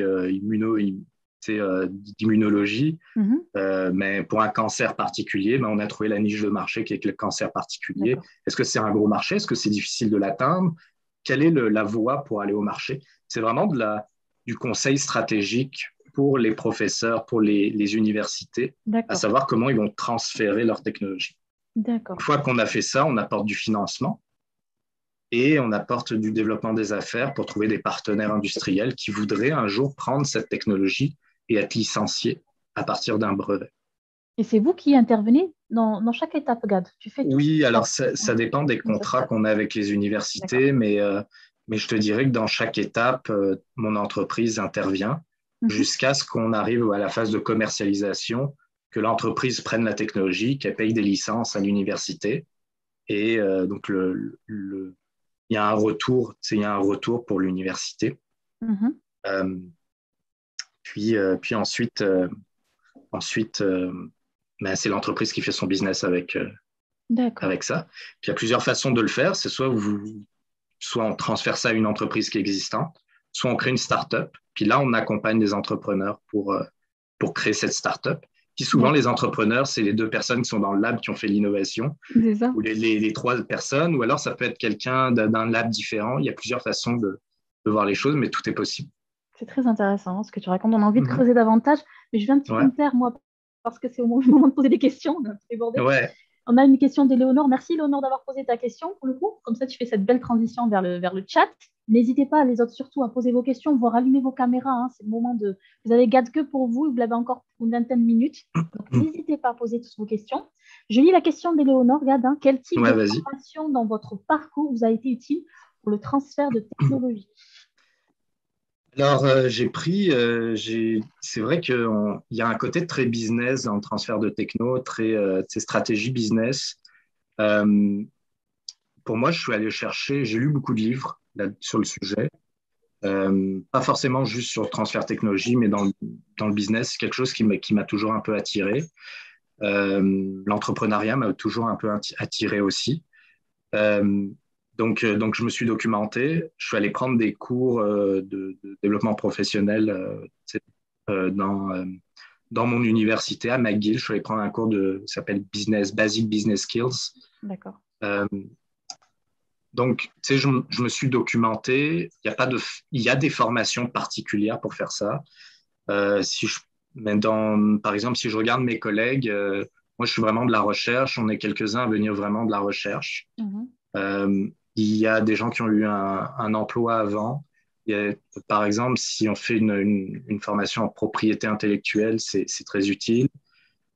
d'immunologie, Mhm. mais pour un cancer particulier, ben, on a trouvé la niche de marché qui est le cancer particulier. D'accord. Est-ce que c'est un gros marché? Est-ce que c'est difficile de l'atteindre? Quelle est la voie pour aller au marché? C'est vraiment du conseil stratégique pour les professeurs, pour les universités, à D'accord. savoir comment ils vont transférer leur technologie. Une D'accord. fois qu'on a fait ça, on apporte du financement et on apporte du développement des affaires pour trouver des partenaires industriels qui voudraient un jour prendre cette technologie et être licenciés à partir d'un brevet. Et c'est vous qui intervenez dans chaque étape, Gad. Tu fais tout. Oui, alors Chaque... ça dépend des Comment ça se contrats passe? qu'on a avec les D'accord. universités, mais je te dirais que dans chaque étape, mon entreprise intervient Mhm. jusqu'à ce qu'on arrive à la phase de commercialisation, que l'entreprise prenne la technologie, qu'elle paye des licences à l'université. Et donc, il y a un retour pour l'université. Mhm. Euh, puis ensuite ben, c'est l'entreprise qui fait son business D'accord. avec ça. Puis il y a plusieurs façons de le faire. C'est soit soit on transfère ça à une entreprise qui est existante, soit on crée une start-up. Puis là, on accompagne les entrepreneurs pour créer cette start-up. Puis souvent, les entrepreneurs, c'est les 2 personnes qui sont dans le lab qui ont fait l'innovation, C'est ça. ou les 3 personnes, ou alors ça peut être quelqu'un d'un lab différent. Il y a plusieurs façons de voir les choses, mais tout est possible. C'est très intéressant ce que tu racontes. On a envie de creuser davantage, mais je vais un petit peu me taire, moi, parce que c'est au moment de poser des questions. On a débordé. Ouais. On a une question d'Éléonore. Merci, Éléonore, d'avoir posé ta question, pour le coup. Comme ça, tu fais cette belle transition vers le chat. N'hésitez pas, les autres, surtout, à poser vos questions, voire allumer vos caméras. Hein. C'est le moment de... Vous avez Gad que pour vous. Vous l'avez encore pour une vingtaine de minutes. Donc, n'hésitez pas à poser toutes vos questions. Je lis la question d'Éléonore. Gad, hein. Quel type de formation dans votre parcours vous a été utile pour le transfert de technologie? Alors, j'ai pris, c'est vrai qu'il y a un côté très business dans le transfert de techno, très stratégie business. Pour moi, je suis allé chercher, j'ai lu beaucoup de livres sur le sujet, pas forcément juste sur le transfert technologie, mais dans le business, c'est quelque chose qui m'a toujours un peu attiré. L'entrepreneuriat m'a toujours un peu attiré aussi. Donc, je me suis documenté. Je suis allé prendre des cours de développement professionnel dans mon université à McGill. Je suis allé prendre un cours qui s'appelle Basic Business Skills. D'accord. Donc, tu sais, je me suis documenté. Il y a des formations particulières pour faire ça. Par exemple, si je regarde mes collègues, moi, je suis vraiment de la recherche. On est quelques-uns à venir vraiment de la recherche. Il y a des gens qui ont eu un emploi avant. Par exemple, si on fait une formation en propriété intellectuelle, c'est très utile.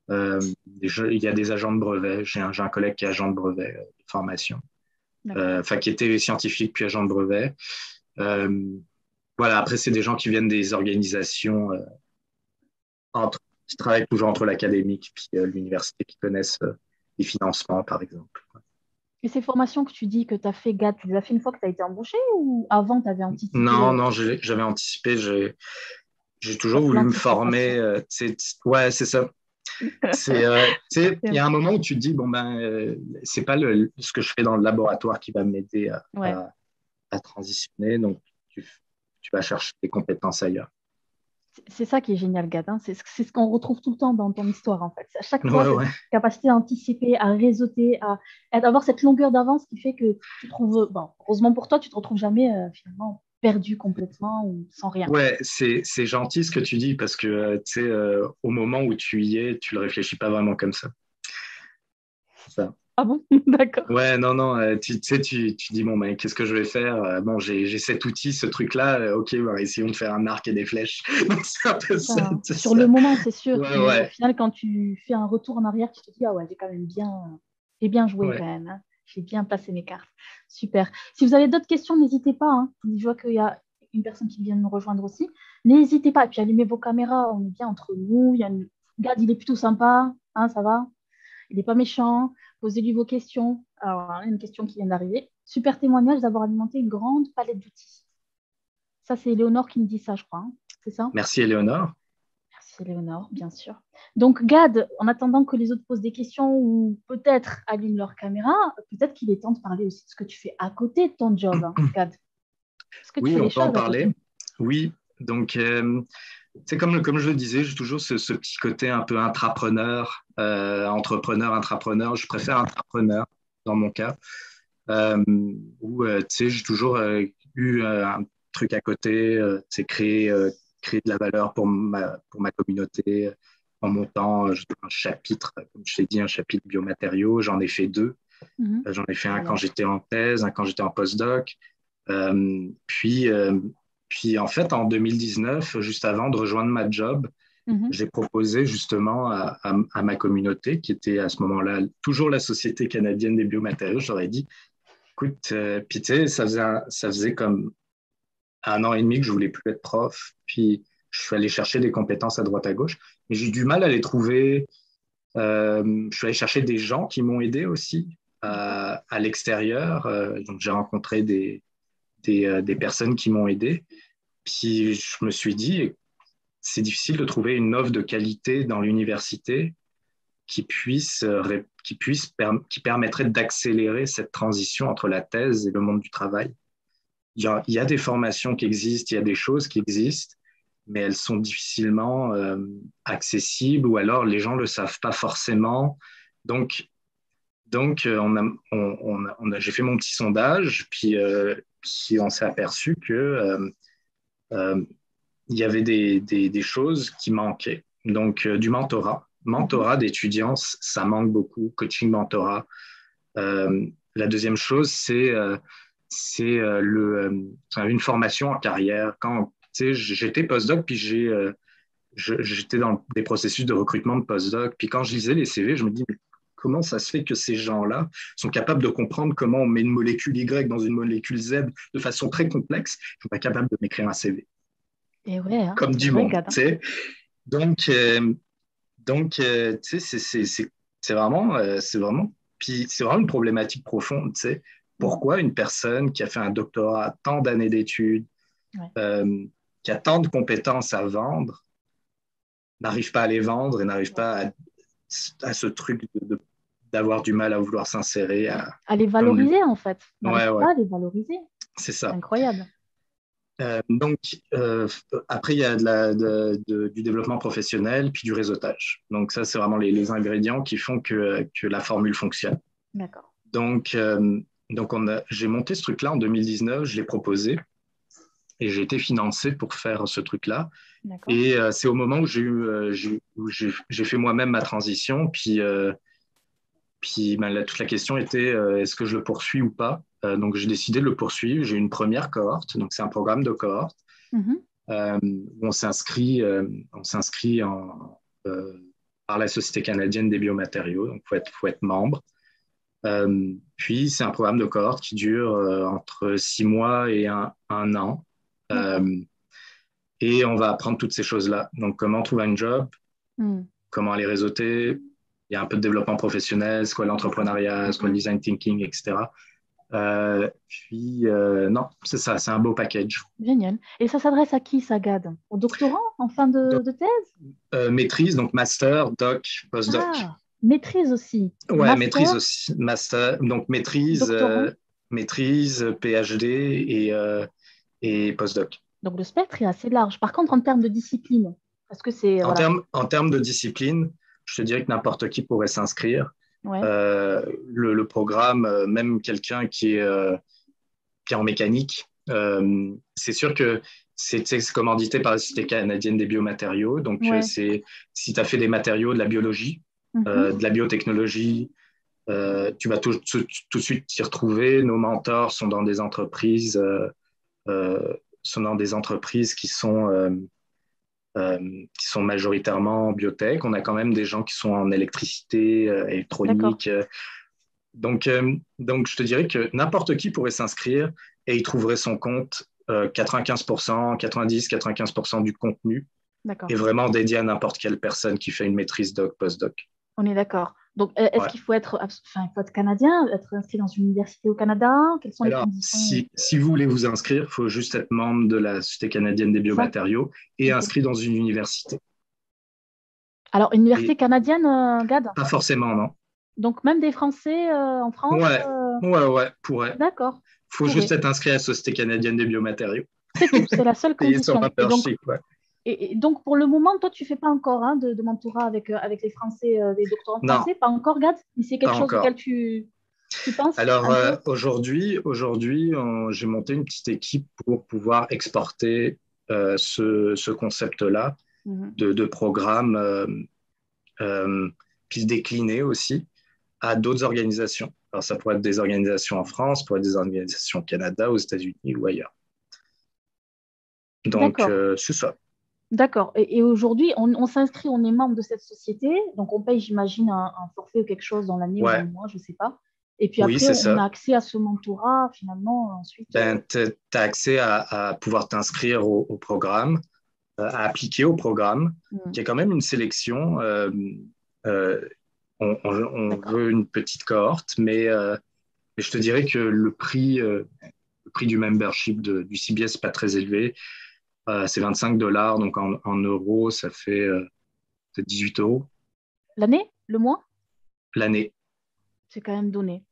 Il y a des agents de brevet. J'ai un collègue qui est agent de brevet de formation, qui était scientifique puis agent de brevet. Voilà, après, c'est des gens qui viennent des organisations qui travaillent toujours entre l'académique et l'université, qui connaissent les financements, par exemple. Et ces formations que tu dis que tu as fait, Gad, tu les as fait une fois que tu as été embauché ou avant tu avais anticipé? Non, j'avais anticipé. J'ai toujours voulu me former. Ouais, c'est ça. Il y a un moment où tu te dis, bon, c'est pas ce que je fais dans le laboratoire qui va m'aider à transitionner. Donc, tu vas chercher des compétences ailleurs. C'est ça qui est génial, Gad. Hein. C'est ce qu'on retrouve tout le temps dans ton histoire, en fait. À chaque fois, cette capacité à anticiper, à réseauter, à avoir cette longueur d'avance qui fait que tu trouves, bon, heureusement pour toi, tu te retrouves jamais finalement perdu complètement ou sans rien. Ouais, c'est gentil ce que tu dis parce que tu sais, au moment où tu y es, tu le réfléchis pas vraiment comme ça. Ça. Ah bon? D'accord. Ouais, non, tu sais, tu dis, bon, mais qu'est-ce que je vais faire? Bon, j'ai cet outil, ce truc-là, ok, essayons de faire un arc et des flèches. C'est un peu ça. Sur le moment, c'est sûr. Ouais. Au final, quand tu fais un retour en arrière, tu te dis, ah ouais, j'ai bien joué quand même. Hein. J'ai bien placé mes cartes. Super. Si vous avez d'autres questions, n'hésitez pas. Hein. Je vois qu'il y a une personne qui vient de nous rejoindre aussi. N'hésitez pas. Et puis, allumez vos caméras. On est bien entre nous. Regarde, il est plutôt sympa. Hein, ça va? Il n'est pas méchant. Posez-lui vos questions. Alors, une question qui vient d'arriver. Super témoignage d'avoir alimenté une grande palette d'outils. Ça, c'est Éléonore qui me dit ça, je crois. Hein. C'est ça? Merci, Éléonore. Merci, Éléonore, bien sûr. Donc, Gad, en attendant que les autres posent des questions ou peut-être allument leur caméra, peut-être qu'il est temps de parler aussi de ce que tu fais à côté de ton job, hein, Gad. Est-ce que tu fais des choses en parler. Oui, donc, c'est comme je le disais, j'ai toujours ce petit côté un peu intrapreneur, intrapreneur. Je préfère intrapreneur dans mon cas, où tu sais, j'ai toujours eu un truc à côté, c'est créer de la valeur pour ma communauté. En montant un chapitre, comme je t'ai dit, un chapitre biomatériaux, j'en ai fait 2. J'en ai fait un quand j'étais en thèse, un quand j'étais en postdoc. Puis, en fait, en 2019, juste avant de rejoindre ma job, j'ai proposé justement à ma communauté, qui était à ce moment-là toujours la Société canadienne des biomatériaux, j'aurais dit, écoute, puis tu sais, ça faisait comme 1 an et demi que je voulais plus être prof, puis je suis allé chercher des compétences à droite à gauche, mais j'ai eu du mal à les trouver. Je suis allé chercher des gens qui m'ont aidé aussi à l'extérieur, donc j'ai rencontré des personnes qui m'ont aidé. Puis je me suis dit, c'est difficile de trouver une offre de qualité dans l'université qui permettrait d'accélérer cette transition entre la thèse et le monde du travail. il y a des formations qui existent, il y a des choses qui existent, mais elles sont difficilement accessibles ou alors les gens ne le savent pas forcément. Donc, j'ai fait mon petit sondage, puis on s'est aperçu que euh, il y avait des choses qui manquaient. Donc, du Mhm. mentorat d'étudiants, ça manque beaucoup, coaching mentorat. La deuxième chose, c'est une formation en carrière. Quand j'étais postdoc, puis j'étais dans des processus de recrutement de postdoc. Puis quand je lisais les CV, je me dis, mais comment ça se fait que ces gens-là sont capables de comprendre comment on met une molécule Y dans une molécule Z de façon très complexe, ils sont pas capables de m'écrire un CV, Et ouais, hein, comme c'est du vrai, monde, Gad, hein. tu sais. Donc, tu sais, c'est vraiment, puis c'est vraiment une problématique profonde, tu sais. Mm. Pourquoi une personne qui a fait un doctorat, tant d'années d'études, Ouais. euh, qui a tant de compétences à vendre, n'arrive pas à les vendre et n'arrive Ouais. pas à ce truc d'avoir du mal à vouloir s'insérer À les comme... valoriser, en fait. On Ouais, n'arrive ouais, pas à les valoriser. c'est C'est ça. incroyable. Donc, après, il y a du développement professionnel, puis du réseautage. Donc, ça, c'est vraiment les ingrédients qui font que la formule fonctionne. D'accord. Donc, j'ai monté ce truc-là en 2019, je l'ai proposé et j'ai été financé pour faire ce truc-là. D'accord. Et c'est au moment où j'ai fait moi-même ma transition, puis ben, toute la question était est-ce que je le poursuis ou pas. Donc, j'ai décidé de le poursuivre. J'ai eu une première cohorte, donc c'est un programme de cohorte Mhm. où on s'inscrit par la Société canadienne des biomatériaux, donc faut être membre. Puis c'est un programme de cohorte qui dure entre 6 mois et un an. D'accord. Euh, et on va apprendre toutes ces choses-là. Donc comment trouver un job, Mm. comment les réseauter. Il y a un peu de développement professionnel, c'est quoi D'accord. l'entrepreneuriat, c'est quoi le Mm. design thinking, etc. Non, c'est ça, c'est un beau package. Génial. Et ça s'adresse à qui, ça, Gad? Aux doctorants en fin de thèse? Maîtrise, donc master, doc, postdoc. Ah, maîtrise aussi. Ouais, maîtrise Master, aussi. Master, donc doctorant. maîtrise, PhD et postdoc. Donc le spectre est assez large. Par contre, en termes de discipline, parce que c'est, voilà. En termes de discipline, je te dirais que n'importe qui pourrait s'inscrire. Ouais. Le programme, même quelqu'un qui est en mécanique, c'est sûr que c'est commandité par la Société canadienne des biomatériaux. Donc, Ouais. si tu as fait des matériaux, de la biologie, Mhm. de la biotechnologie, tu vas tout de suite t'y retrouver. Nos mentors euh, sont dans des entreprises qui sont majoritairement en biotech. On a quand même des gens qui sont en électricité, D'accord. électronique. Donc, je te dirais que n'importe qui pourrait s'inscrire et il trouverait son compte 95%, 90, 95% du contenu est D'accord. vraiment dédié à n'importe quelle personne qui fait une maîtrise doc, post-doc. On est d'accord. Donc, est-ce Ouais. qu'il faut être, enfin, il faut être canadien, être inscrit dans une université au Canada? Quelles sont les Alors, conditions? si vous voulez vous inscrire, il faut juste être membre de la Société canadienne des C'est ça? biomatériaux et Ok. inscrit dans une université. Alors, université Et canadienne, Gad? pas forcément, non. Donc, même des Français en France? Ouais, ouais, pourrait. D'accord. Faut juste Pourrait. être inscrit à la Société canadienne des biomatériaux. C'est tout. C'est la seule Payer son condition. membership, ouais. Et donc, pour le moment, toi, tu fais pas encore hein, de mentorat avec les Français, les doctorants Non, français? Pas encore, Gad? Mais c'est pas quelque chose auquel encore. tu penses Alors un peu? aujourd'hui, j'ai monté une petite équipe pour pouvoir exporter ce concept-là Mhm. de programme, euh, puis le décliner aussi à d'autres organisations. Alors ça pourrait être des organisations en France, ça pourrait être des organisations au Canada, aux États-Unis ou ailleurs. Donc D'accord. c'est ça. D'accord. Et aujourd'hui, on s'inscrit, on est membre de cette société, donc on paye, j'imagine, un forfait ou quelque chose dans l'année ou dans Ouais, le mois, je ne sais pas. Et puis oui, après, c'est on a ça. accès à ce mentorat, finalement, ensuite. Ben, tu as accès à pouvoir t'inscrire au programme, à appliquer au programme. Hmm. Il y a quand même une sélection. Euh, on D'accord. veut une petite cohorte, mais je te dirais que le prix du membership du CBS n'est pas très élevé. C'est 25 $, donc en euros, ça fait peut-être 18 euros L'année? Le mois? l'année. C'est quand même donné.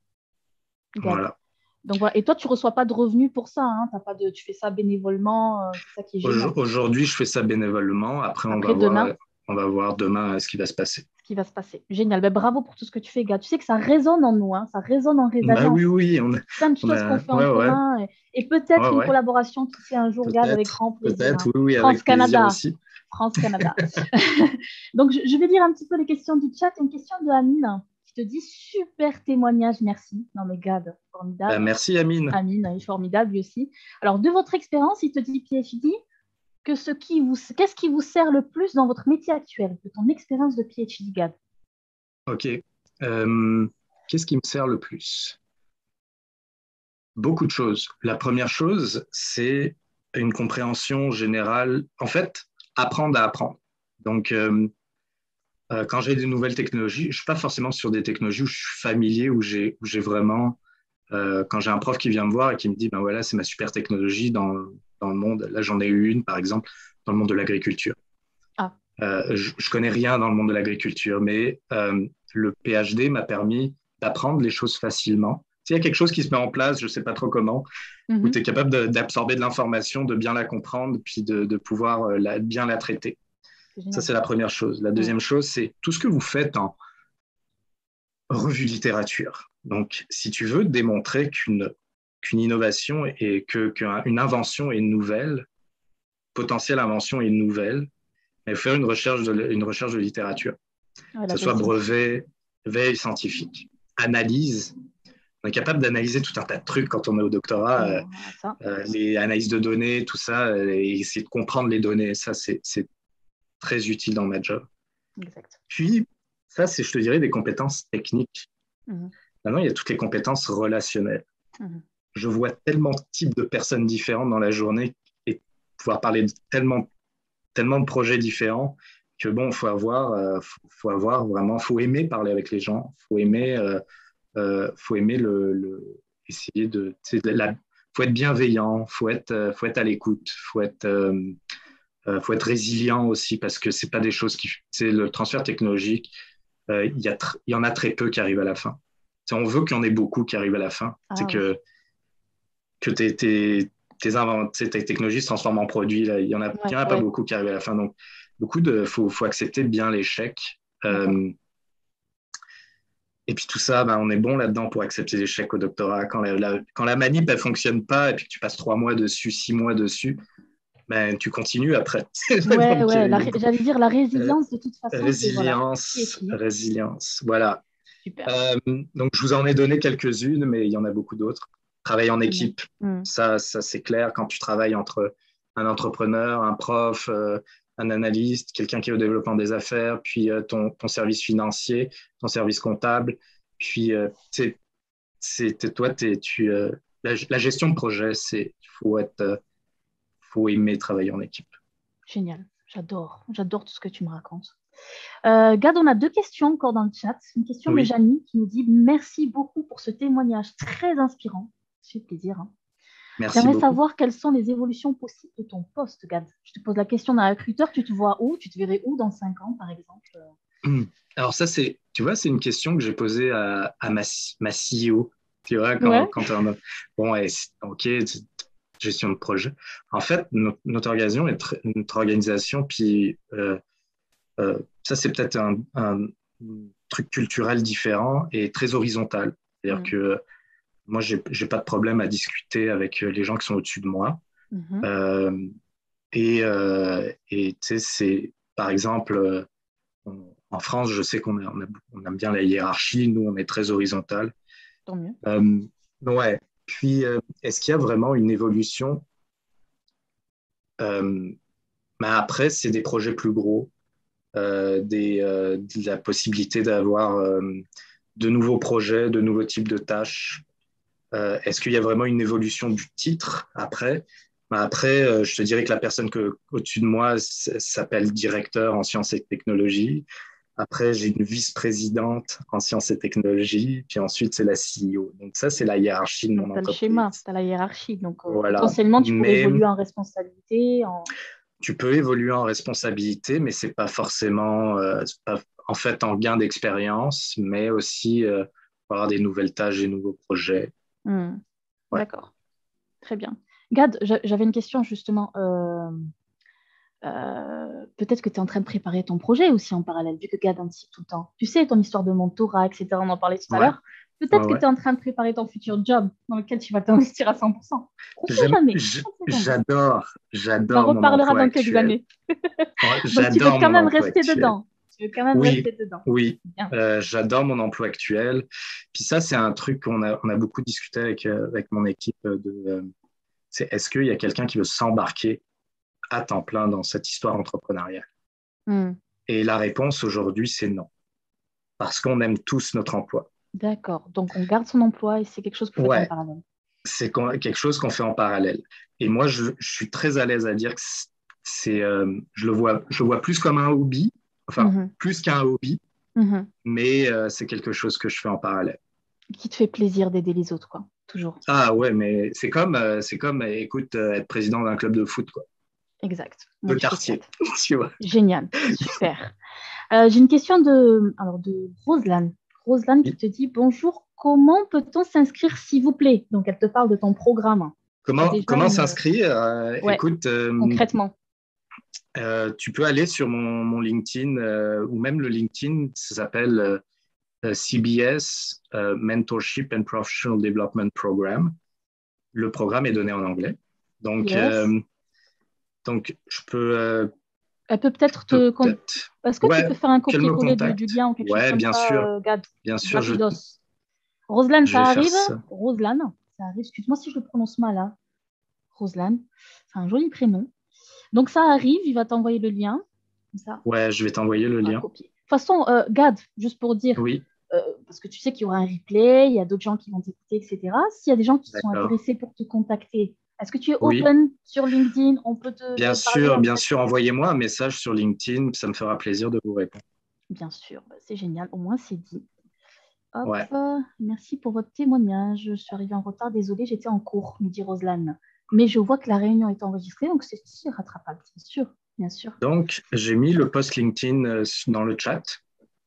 Gad. Voilà. Donc voilà. Et toi, tu ne reçois pas de revenus pour ça, hein? Tu fais ça bénévolement, c'est ça qui est génial. Aujourd'hui, je fais ça bénévolement. Après, Après, demain, on va voir demain ce qui va se passer. ce qui va se passer. Génial. Ben, bravo pour tout ce que tu fais, gars. Tu sais que ça résonne en nous, hein. Ça résonne en Bah Résalien. oui, oui, Plein de choses qu'on fait en ouais, ouais, commun et peut-être une ouais, collaboration qui fait un jour, Gad, avec grand plaisir, peut-être, hein. oui, oui, avec plaisir France-Canada. aussi. France-Canada. Donc, je vais lire un petit peu les questions du chat. Une question de Amine qui te dit super témoignage, merci. Non, mais Gad, Bah, formidable. merci, Amine. Amine, il est formidable lui aussi. Alors, de votre expérience, il te dit PhD, qu'est-ce qui vous sert le plus dans votre métier actuel, de ton expérience de PhD, Gad? Ok. Qu'est-ce qui me sert le plus? Beaucoup de choses. La première chose, c'est une compréhension générale. En fait, apprendre à apprendre. Donc, quand j'ai des nouvelles technologies, je ne suis pas forcément sur des technologies où je suis familier, où j'ai vraiment, quand j'ai un prof qui vient me voir et qui me dit, ben voilà, c'est ma super technologie dans le monde. Là, j'en ai eu une, par exemple, dans le monde de l'agriculture. Ah, Je connais rien dans le monde de l'agriculture, mais le PhD m'a permis d'apprendre les choses facilement. S'il y a quelque chose qui se met en place, je ne sais pas trop comment, où tu es capable d'absorber de l'information, de bien la comprendre, puis de pouvoir bien la traiter. c'est Ça, génial. c'est la première chose. La deuxième chose, c'est tout ce que vous faites en revue littérature. Donc, si tu veux démontrer qu'une innovation et qu'une invention est nouvelle, potentielle invention est nouvelle, il faut faire une recherche de littérature, Ouais, que la ce soit veille scientifique. brevet, veille scientifique, analyse. On est capable d'analyser tout un tas de trucs quand on est au doctorat, Ça, les analyses de données, tout ça, et essayer de comprendre les données. Ça, c'est très utile dans ma job. exact. Puis, ça, c'est, je te dirais, des compétences techniques. Mhm. Maintenant, il y a toutes les compétences relationnelles. Mhm. Je vois tellement de types de personnes différentes dans la journée et pouvoir parler de tellement de projets différents que bon, faut avoir vraiment, faut aimer parler avec les gens, faut aimer essayer faut être bienveillant, faut être à l'écoute, faut être résilient aussi parce que c'est pas des choses c'est le transfert technologique. Il y en a très peu qui arrivent à la fin. Si on veut qu'il y en ait beaucoup qui arrivent à la fin, c'est Ah oui. que tes technologies se transforment en produits. Là. Il y Ouais, en a pas ouais, beaucoup qui arrivent à la fin. Donc, faut accepter bien l'échec. d'accord. Et puis tout ça, ben, on est bon là-dedans pour accepter l'échec au doctorat. Quand la manip, elle fonctionne pas et puis que tu passes 3 mois dessus, 6 mois dessus, ben, tu continues après. Ouais, Donc, ouais, j'allais dire la euh, résilience, de toute façon, c'est voilà, qui est résilience, qui. résilience. Voilà. Super, Donc, je vous en ai donné quelques-unes, mais il y en a beaucoup d'autres. Travailler en génial. équipe, ça c'est clair. Quand tu travailles entre un entrepreneur, un prof, un analyste, quelqu'un qui est au développement des affaires, puis ton service financier, ton service comptable, puis toi, la gestion de projet, faut aimer travailler en équipe. Génial. J'adore tout ce que tu me racontes. Gad, on a deux questions encore dans le chat. Une question de Oui, Janie qui nous dit merci beaucoup pour ce témoignage très inspirant. Ça fait plaisir, hein. merci J'aimerais beaucoup. savoir quelles sont les évolutions possibles de ton poste, Gad. Je te pose la question d'un recruteur, tu te vois où? Tu te verrais où dans 5 ans, par exemple? Alors ça, tu vois, c'est une question que j'ai posée à ma CEO. Tu vois, Ouais. quand on a, bon, ouais, ok, gestion de projet. En fait, notre organisation, puis ça, c'est peut-être un truc culturel différent et très horizontal. C'est-à-dire Mm. que moi, j'ai pas de problème à discuter avec les gens qui sont au-dessus de moi. Mhm. Euh, et tu sais, c'est, par exemple, en France, je sais on aime bien la hiérarchie. Nous, on est très horizontal. Tant mieux. Euh, ouais. Puis, est-ce qu'il y a vraiment une évolution? Euh, mais après, c'est des projets plus gros, de la possibilité d'avoir de nouveaux projets, de nouveaux types de tâches. Est-ce qu'il y a vraiment une évolution du titre après? Ben après, je te dirais que la personne au-dessus de moi s'appelle directeur en sciences et technologies. Après, j'ai une vice-présidente en sciences et technologies. Puis ensuite, c'est la CEO. Donc ça, c'est la hiérarchie de mon Donc, tu as le schéma, entreprise. tu as la hiérarchie. Donc, Voilà. potentiellement, tu pourrais Mais évoluer en responsabilité. tu peux évoluer en responsabilité, mais c'est pas forcément, en fait, en gain d'expérience, mais aussi avoir des nouvelles tâches, des nouveaux projets. Hmm. Ouais. D'accord. Très bien. Gad, j'avais une question justement. Peut-être que tu es en train de préparer ton projet aussi en parallèle, vu que Gad anticipe tout le temps. Tu sais, ton histoire de mentorat, etc., on en parlait tout à Ouais, l'heure. ouais, Peut-être que tu ouais. es en train de préparer ton futur job dans lequel tu vas t'investir à 100%. On ne sait jamais. On sait jamais. On en J'adore mon reparlera emploi dans quelques actuel. années. Donc, tu veux J'adore quand mon même emploi rester actuel. dedans. Tu veux quand même Oui, rester dedans. oui, Bien. j'adore mon emploi actuel. Puis ça, c'est un truc on a beaucoup discuté avec mon équipe c'est est-ce qu'il y a quelqu'un qui veut s'embarquer à temps plein dans cette histoire entrepreneuriale? Hmm. Et la réponse aujourd'hui, c'est non. Parce qu'on aime tous notre emploi. D'accord. Donc, on garde son emploi et c'est quelque chose que vous faites en Ouais, parallèle. c'est quelque chose qu'on fait en parallèle. Et moi, je suis très à l'aise à dire que je le vois plus comme un hobby, enfin, Mhm. plus qu'un hobby, Mhm. mais c'est quelque chose que je fais en parallèle. Qui te fait plaisir d'aider les autres, quoi. Toujours. Ah ouais, mais c'est comme, écoute, être président d'un club de foot, quoi, Exact. de Moi, du foot quartier, 4. tu vois. Génial. Super. J'ai une question de Roselane. Roselane qui te dit bonjour, comment peut-on s'inscrire s'il vous plaît? Donc elle te parle de ton programme. Tu as déjà Comment une. s'inscrire? Ouais, Écoute, concrètement. tu peux aller sur mon LinkedIn ou même le LinkedIn, ça s'appelle CBS Mentorship and Professional Development Program. Le programme est donné en anglais. Donc, Yes. je peux, Elle peut peut-être peux te. peut-être. Est-ce que tu Ouais, peux faire un qu'elle me copier-coller du contacte. lien ou quelque chose Ouais, comme ça, Gad? bien sûr, Rapidos. Roselane, je ça vais faire arrive? ça. Roselane, ça arrive. Excuse-moi si je le prononce mal, hein. Roselane, c'est un joli prénom. Donc ça arrive, il va t'envoyer le lien. Comme ça, Ouais, je vais t'envoyer le à lien. copier. De toute façon, Gad, juste pour dire, Oui, parce que tu sais qu'il y aura un replay, il y a d'autres gens qui vont t'écouter, etc. S'il y a des gens qui sont d'accord. intéressés pour te contacter, est-ce que tu es Oui, open sur LinkedIn? On peut te parler en bien direct? sûr, envoyez-moi un message sur LinkedIn, ça me fera plaisir de vous répondre. Bien sûr, bah, c'est génial. Au moins, c'est dit. Hop, Ouais. merci pour votre témoignage. Je suis arrivée en retard, désolée, j'étais en cours, me dit Roselane. Mais je vois que la réunion est enregistrée, donc c'est rattrapable, bien sûr, bien sûr. Donc, j'ai mis le post LinkedIn dans le chat.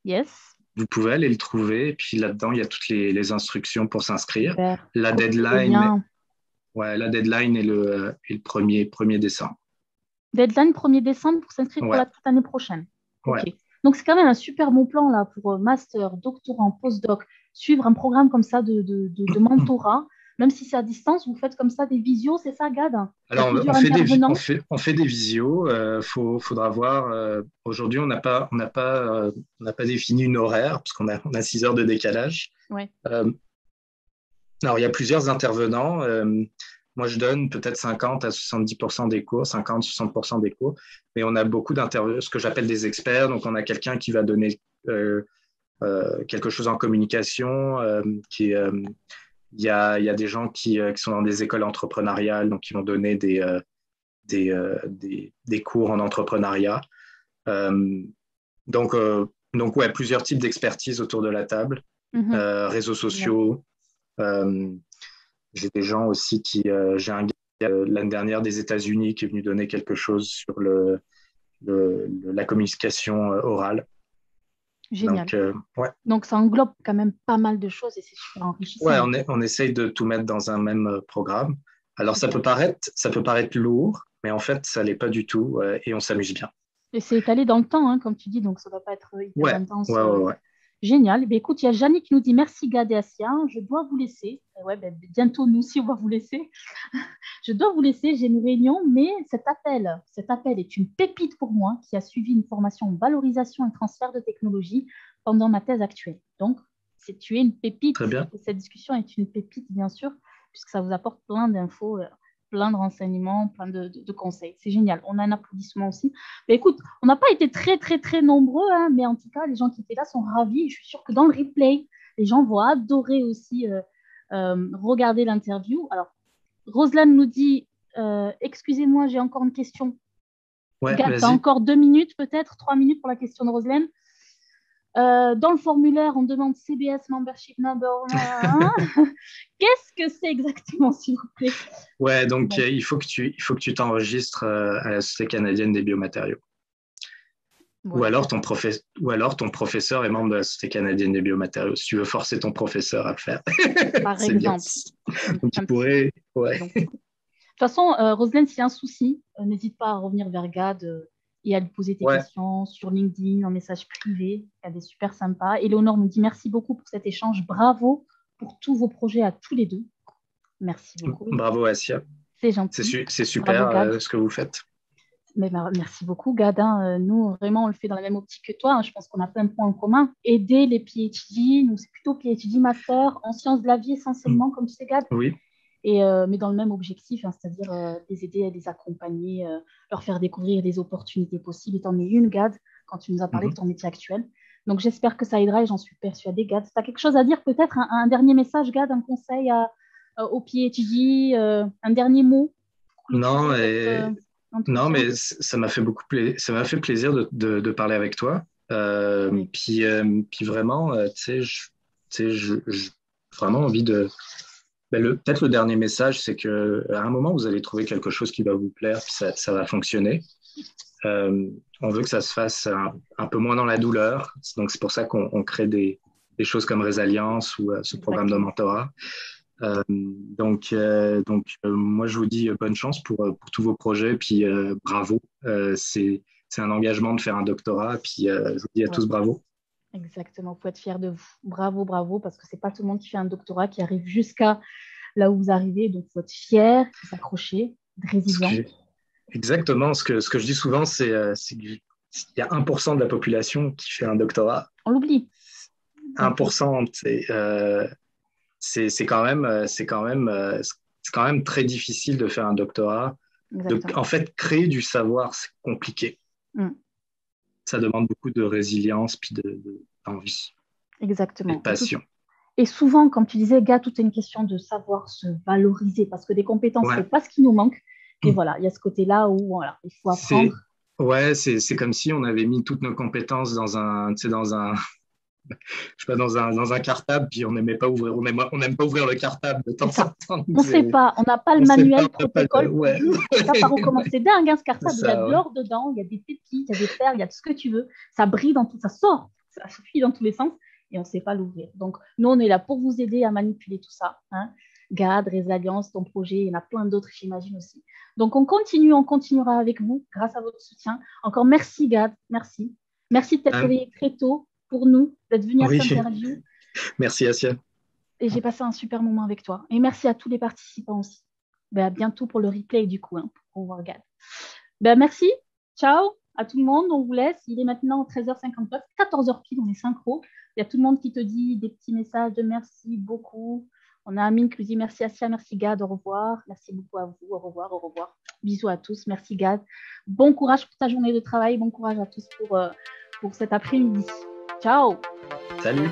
Yes, Vous pouvez aller le trouver. Et puis là-dedans, il y a toutes les instructions pour s'inscrire. super. La Copier le deadline, lien. la deadline est le 1er décembre. Deadline 1er décembre pour s'inscrire pour Ouais, la toute année prochaine. ouais. OK. Donc, c'est quand même un super bon plan là pour master, doctorant, postdoc, suivre un programme comme ça de mentorat, même si c'est à distance, vous faites comme ça des visios, c'est ça, Gad? Il y a Alors, plusieurs intervenants. on fait des visios. Faudra voir. Aujourd'hui, on n'a pas défini une horaire parce on a 6 heures de décalage. Ouais. Euh, alors, il y a plusieurs intervenants. Moi, je donne peut-être 50 à 70% des cours, 50-60% des cours, mais on a beaucoup d'intervenants, ce que j'appelle des experts. Donc, on a quelqu'un qui va donner quelque chose en communication, il y a des gens qui sont dans des écoles entrepreneuriales, donc qui vont donner des cours en entrepreneuriat. Euh, donc, ouais, plusieurs types d'expertise autour de la table, Mhm. réseaux Génial. sociaux. Euh, j'ai des gens aussi j'ai un gars l'année dernière des États-Unis qui est venu donner quelque chose sur la communication orale. Génial. Donc, ouais, Donc, ça englobe quand même pas mal de choses et c'est super ouais, enrichissant. on essaye de tout mettre dans un même programme. Alors, Super. ça peut paraître lourd, mais en fait, ça l'est pas du tout et on s'amuse bien. Et c'est étalé dans le temps, hein, comme tu dis, donc ça ne va pas être hyper Ouais, intense. ouais, ouais, ouais. Génial. Eh bien, écoute, il y a Janie qui nous dit merci Gad et Assia. Je dois vous laisser. Ouais, ben, bientôt, nous aussi, on va vous laisser. Je dois vous laisser, j'ai une réunion, mais cet appel est une pépite pour moi qui a suivi une formation en valorisation et transfert de technologie pendant ma thèse actuelle. Donc, tu es une pépite, Très bien. et cette discussion est une pépite, bien sûr, puisque ça vous apporte plein d'infos, plein de renseignements, plein de conseils. C'est génial. On a un applaudissement aussi. Mais écoute, on n'a pas été très, très, très nombreux, hein, mais en tout cas, les gens qui étaient là sont ravis. Je suis sûre que dans le replay, les gens vont adorer aussi regarder l'interview. Alors, Roselane nous dit excusez-moi, j'ai encore une question. Ouais, Gad, tu as vas-y. encore 2 minutes, peut-être 3 minutes pour la question de Roselane. Dans le formulaire, on demande CBS Membership Number. Qu'est-ce que c'est exactement, s'il vous plaît? Ouais, donc Bon, il faut que tu t'enregistres à la Société canadienne des biomatériaux. Ou Ouais, alors, c'est ça. ou alors ton professeur est membre de la Société canadienne des biomatériaux. Si tu veux forcer ton professeur à le faire, Par c'est bien. exemple, Donc, tu un petit pourrais, ouais. donc, de toute façon, Roselyne, s'il y a un souci, n'hésite pas à revenir vers Gad et à lui poser tes Ouais, questions sur LinkedIn, en message privé. Gad est super sympa. Éléonore nous dit merci beaucoup pour cet échange. Bravo pour tous vos projets à tous les deux. Merci beaucoup. bravo, Asia. C'est gentil. C'est Bravo, super Gad. ce que vous faites. Mais merci beaucoup, Gad, hein. Nous, vraiment, on le fait dans la même optique que toi, hein. Je pense qu'on a plein de points en commun. Aider les PhD, nous, c'est plutôt PhD Master en sciences de la vie essentiellement, comme tu sais, Gad. Oui. Mais dans le même objectif, hein, c'est-à-dire les aider, les accompagner, leur faire découvrir des opportunités possibles. Et t'en es une, Gad, quand tu nous as parlé de Mhm. ton métier actuel. Donc j'espère que ça aidera et j'en suis persuadée, Gad. Tu as quelque chose à dire, peut-être un dernier message, Gad, un conseil aux PhD, un dernier mot pour Non, clôturer cet non, entretien? mais ça m'a fait ça m'a fait plaisir de parler avec toi. Oui, Puis vraiment, tu sais, j'ai vraiment envie de. Ben, peut-être le dernier message, c'est que à un moment, vous allez trouver quelque chose qui va vous plaire, puis ça va fonctionner. Euh, on veut que ça se fasse un peu moins dans la douleur. Donc, c'est pour ça qu'on crée des choses comme Résalliance ou ce programme de exactement. mentorat. Moi, je vous dis bonne chance pour tous vos projets, puis bravo. C'est un engagement de faire un doctorat, puis je vous dis à Ouais, tous bravo. exactement. Il faut être fier de vous. Bravo, bravo, parce que c'est pas tout le monde qui fait un doctorat qui arrive jusqu'à là où vous arrivez. Donc, il faut être fier, il faut s'accrocher, être Ce résilient. que, exactement, ce que je dis souvent, c'est qu'il y a 1% de la population qui fait un doctorat. On l'oublie. On l'oublie. 1%, c'est quand même très difficile de faire un doctorat. Exactement. En fait, créer du savoir, c'est compliqué. Mm. Ça demande beaucoup de résilience puis d'envie et de Exactement. passion. Et souvent, comme tu disais, gars, tout est une question de savoir se valoriser parce que des compétences, c'est Ouais. pas ce qui nous manque. Mais voilà, il y a ce côté-là où voilà, il faut apprendre. C'est ouais, c'est comme si on avait mis toutes nos compétences dans un, tu sais, je sais pas, dans un cartable, puis on n'aimait pas ouvrir, on n'aime pas ouvrir le cartable de C'est temps en ça. temps. On sait pas, on n'a pas le On sait pas, manuel on n'a pas le, protocole pour ouais, dire ça par où commencer. C'est dingue, hein, ce c'est cartable, il y a ça, de ouais. l'or dedans, il y a des pépites, il y a des perles, il y a tout ce que tu veux. Ça brille dans tout, ça sort, ça fuit dans tous les sens et on ne sait pas l'ouvrir. Donc, nous, on est là pour vous aider à manipuler tout ça, hein. GAD, Résalliance, ton projet, il y en a plein d'autres, j'imagine aussi. Donc, on continue, on continuera avec vous grâce à votre soutien. Encore merci, GAD, merci. Merci de t'être Euh, réveillé très tôt pour nous, d'être venu à cette oui, interview merci Asia. et j'ai passé un super moment avec toi. Et merci à tous les participants aussi. Ben, à bientôt pour le replay du coup, hein, pour qu'on regarde. Ben, merci, ciao à tout le monde, on vous laisse. Il est maintenant 13h59, 14h pile, on est synchro. Il y a tout le monde qui te dit des petits messages de merci beaucoup. On a Amine qui nous dit merci Asia, merci Gad, au revoir. Merci beaucoup à vous, au revoir, au revoir. Bisous à tous, merci Gad. Bon courage pour ta journée de travail, bon courage à tous pour cet après-midi. Ciao. Salut.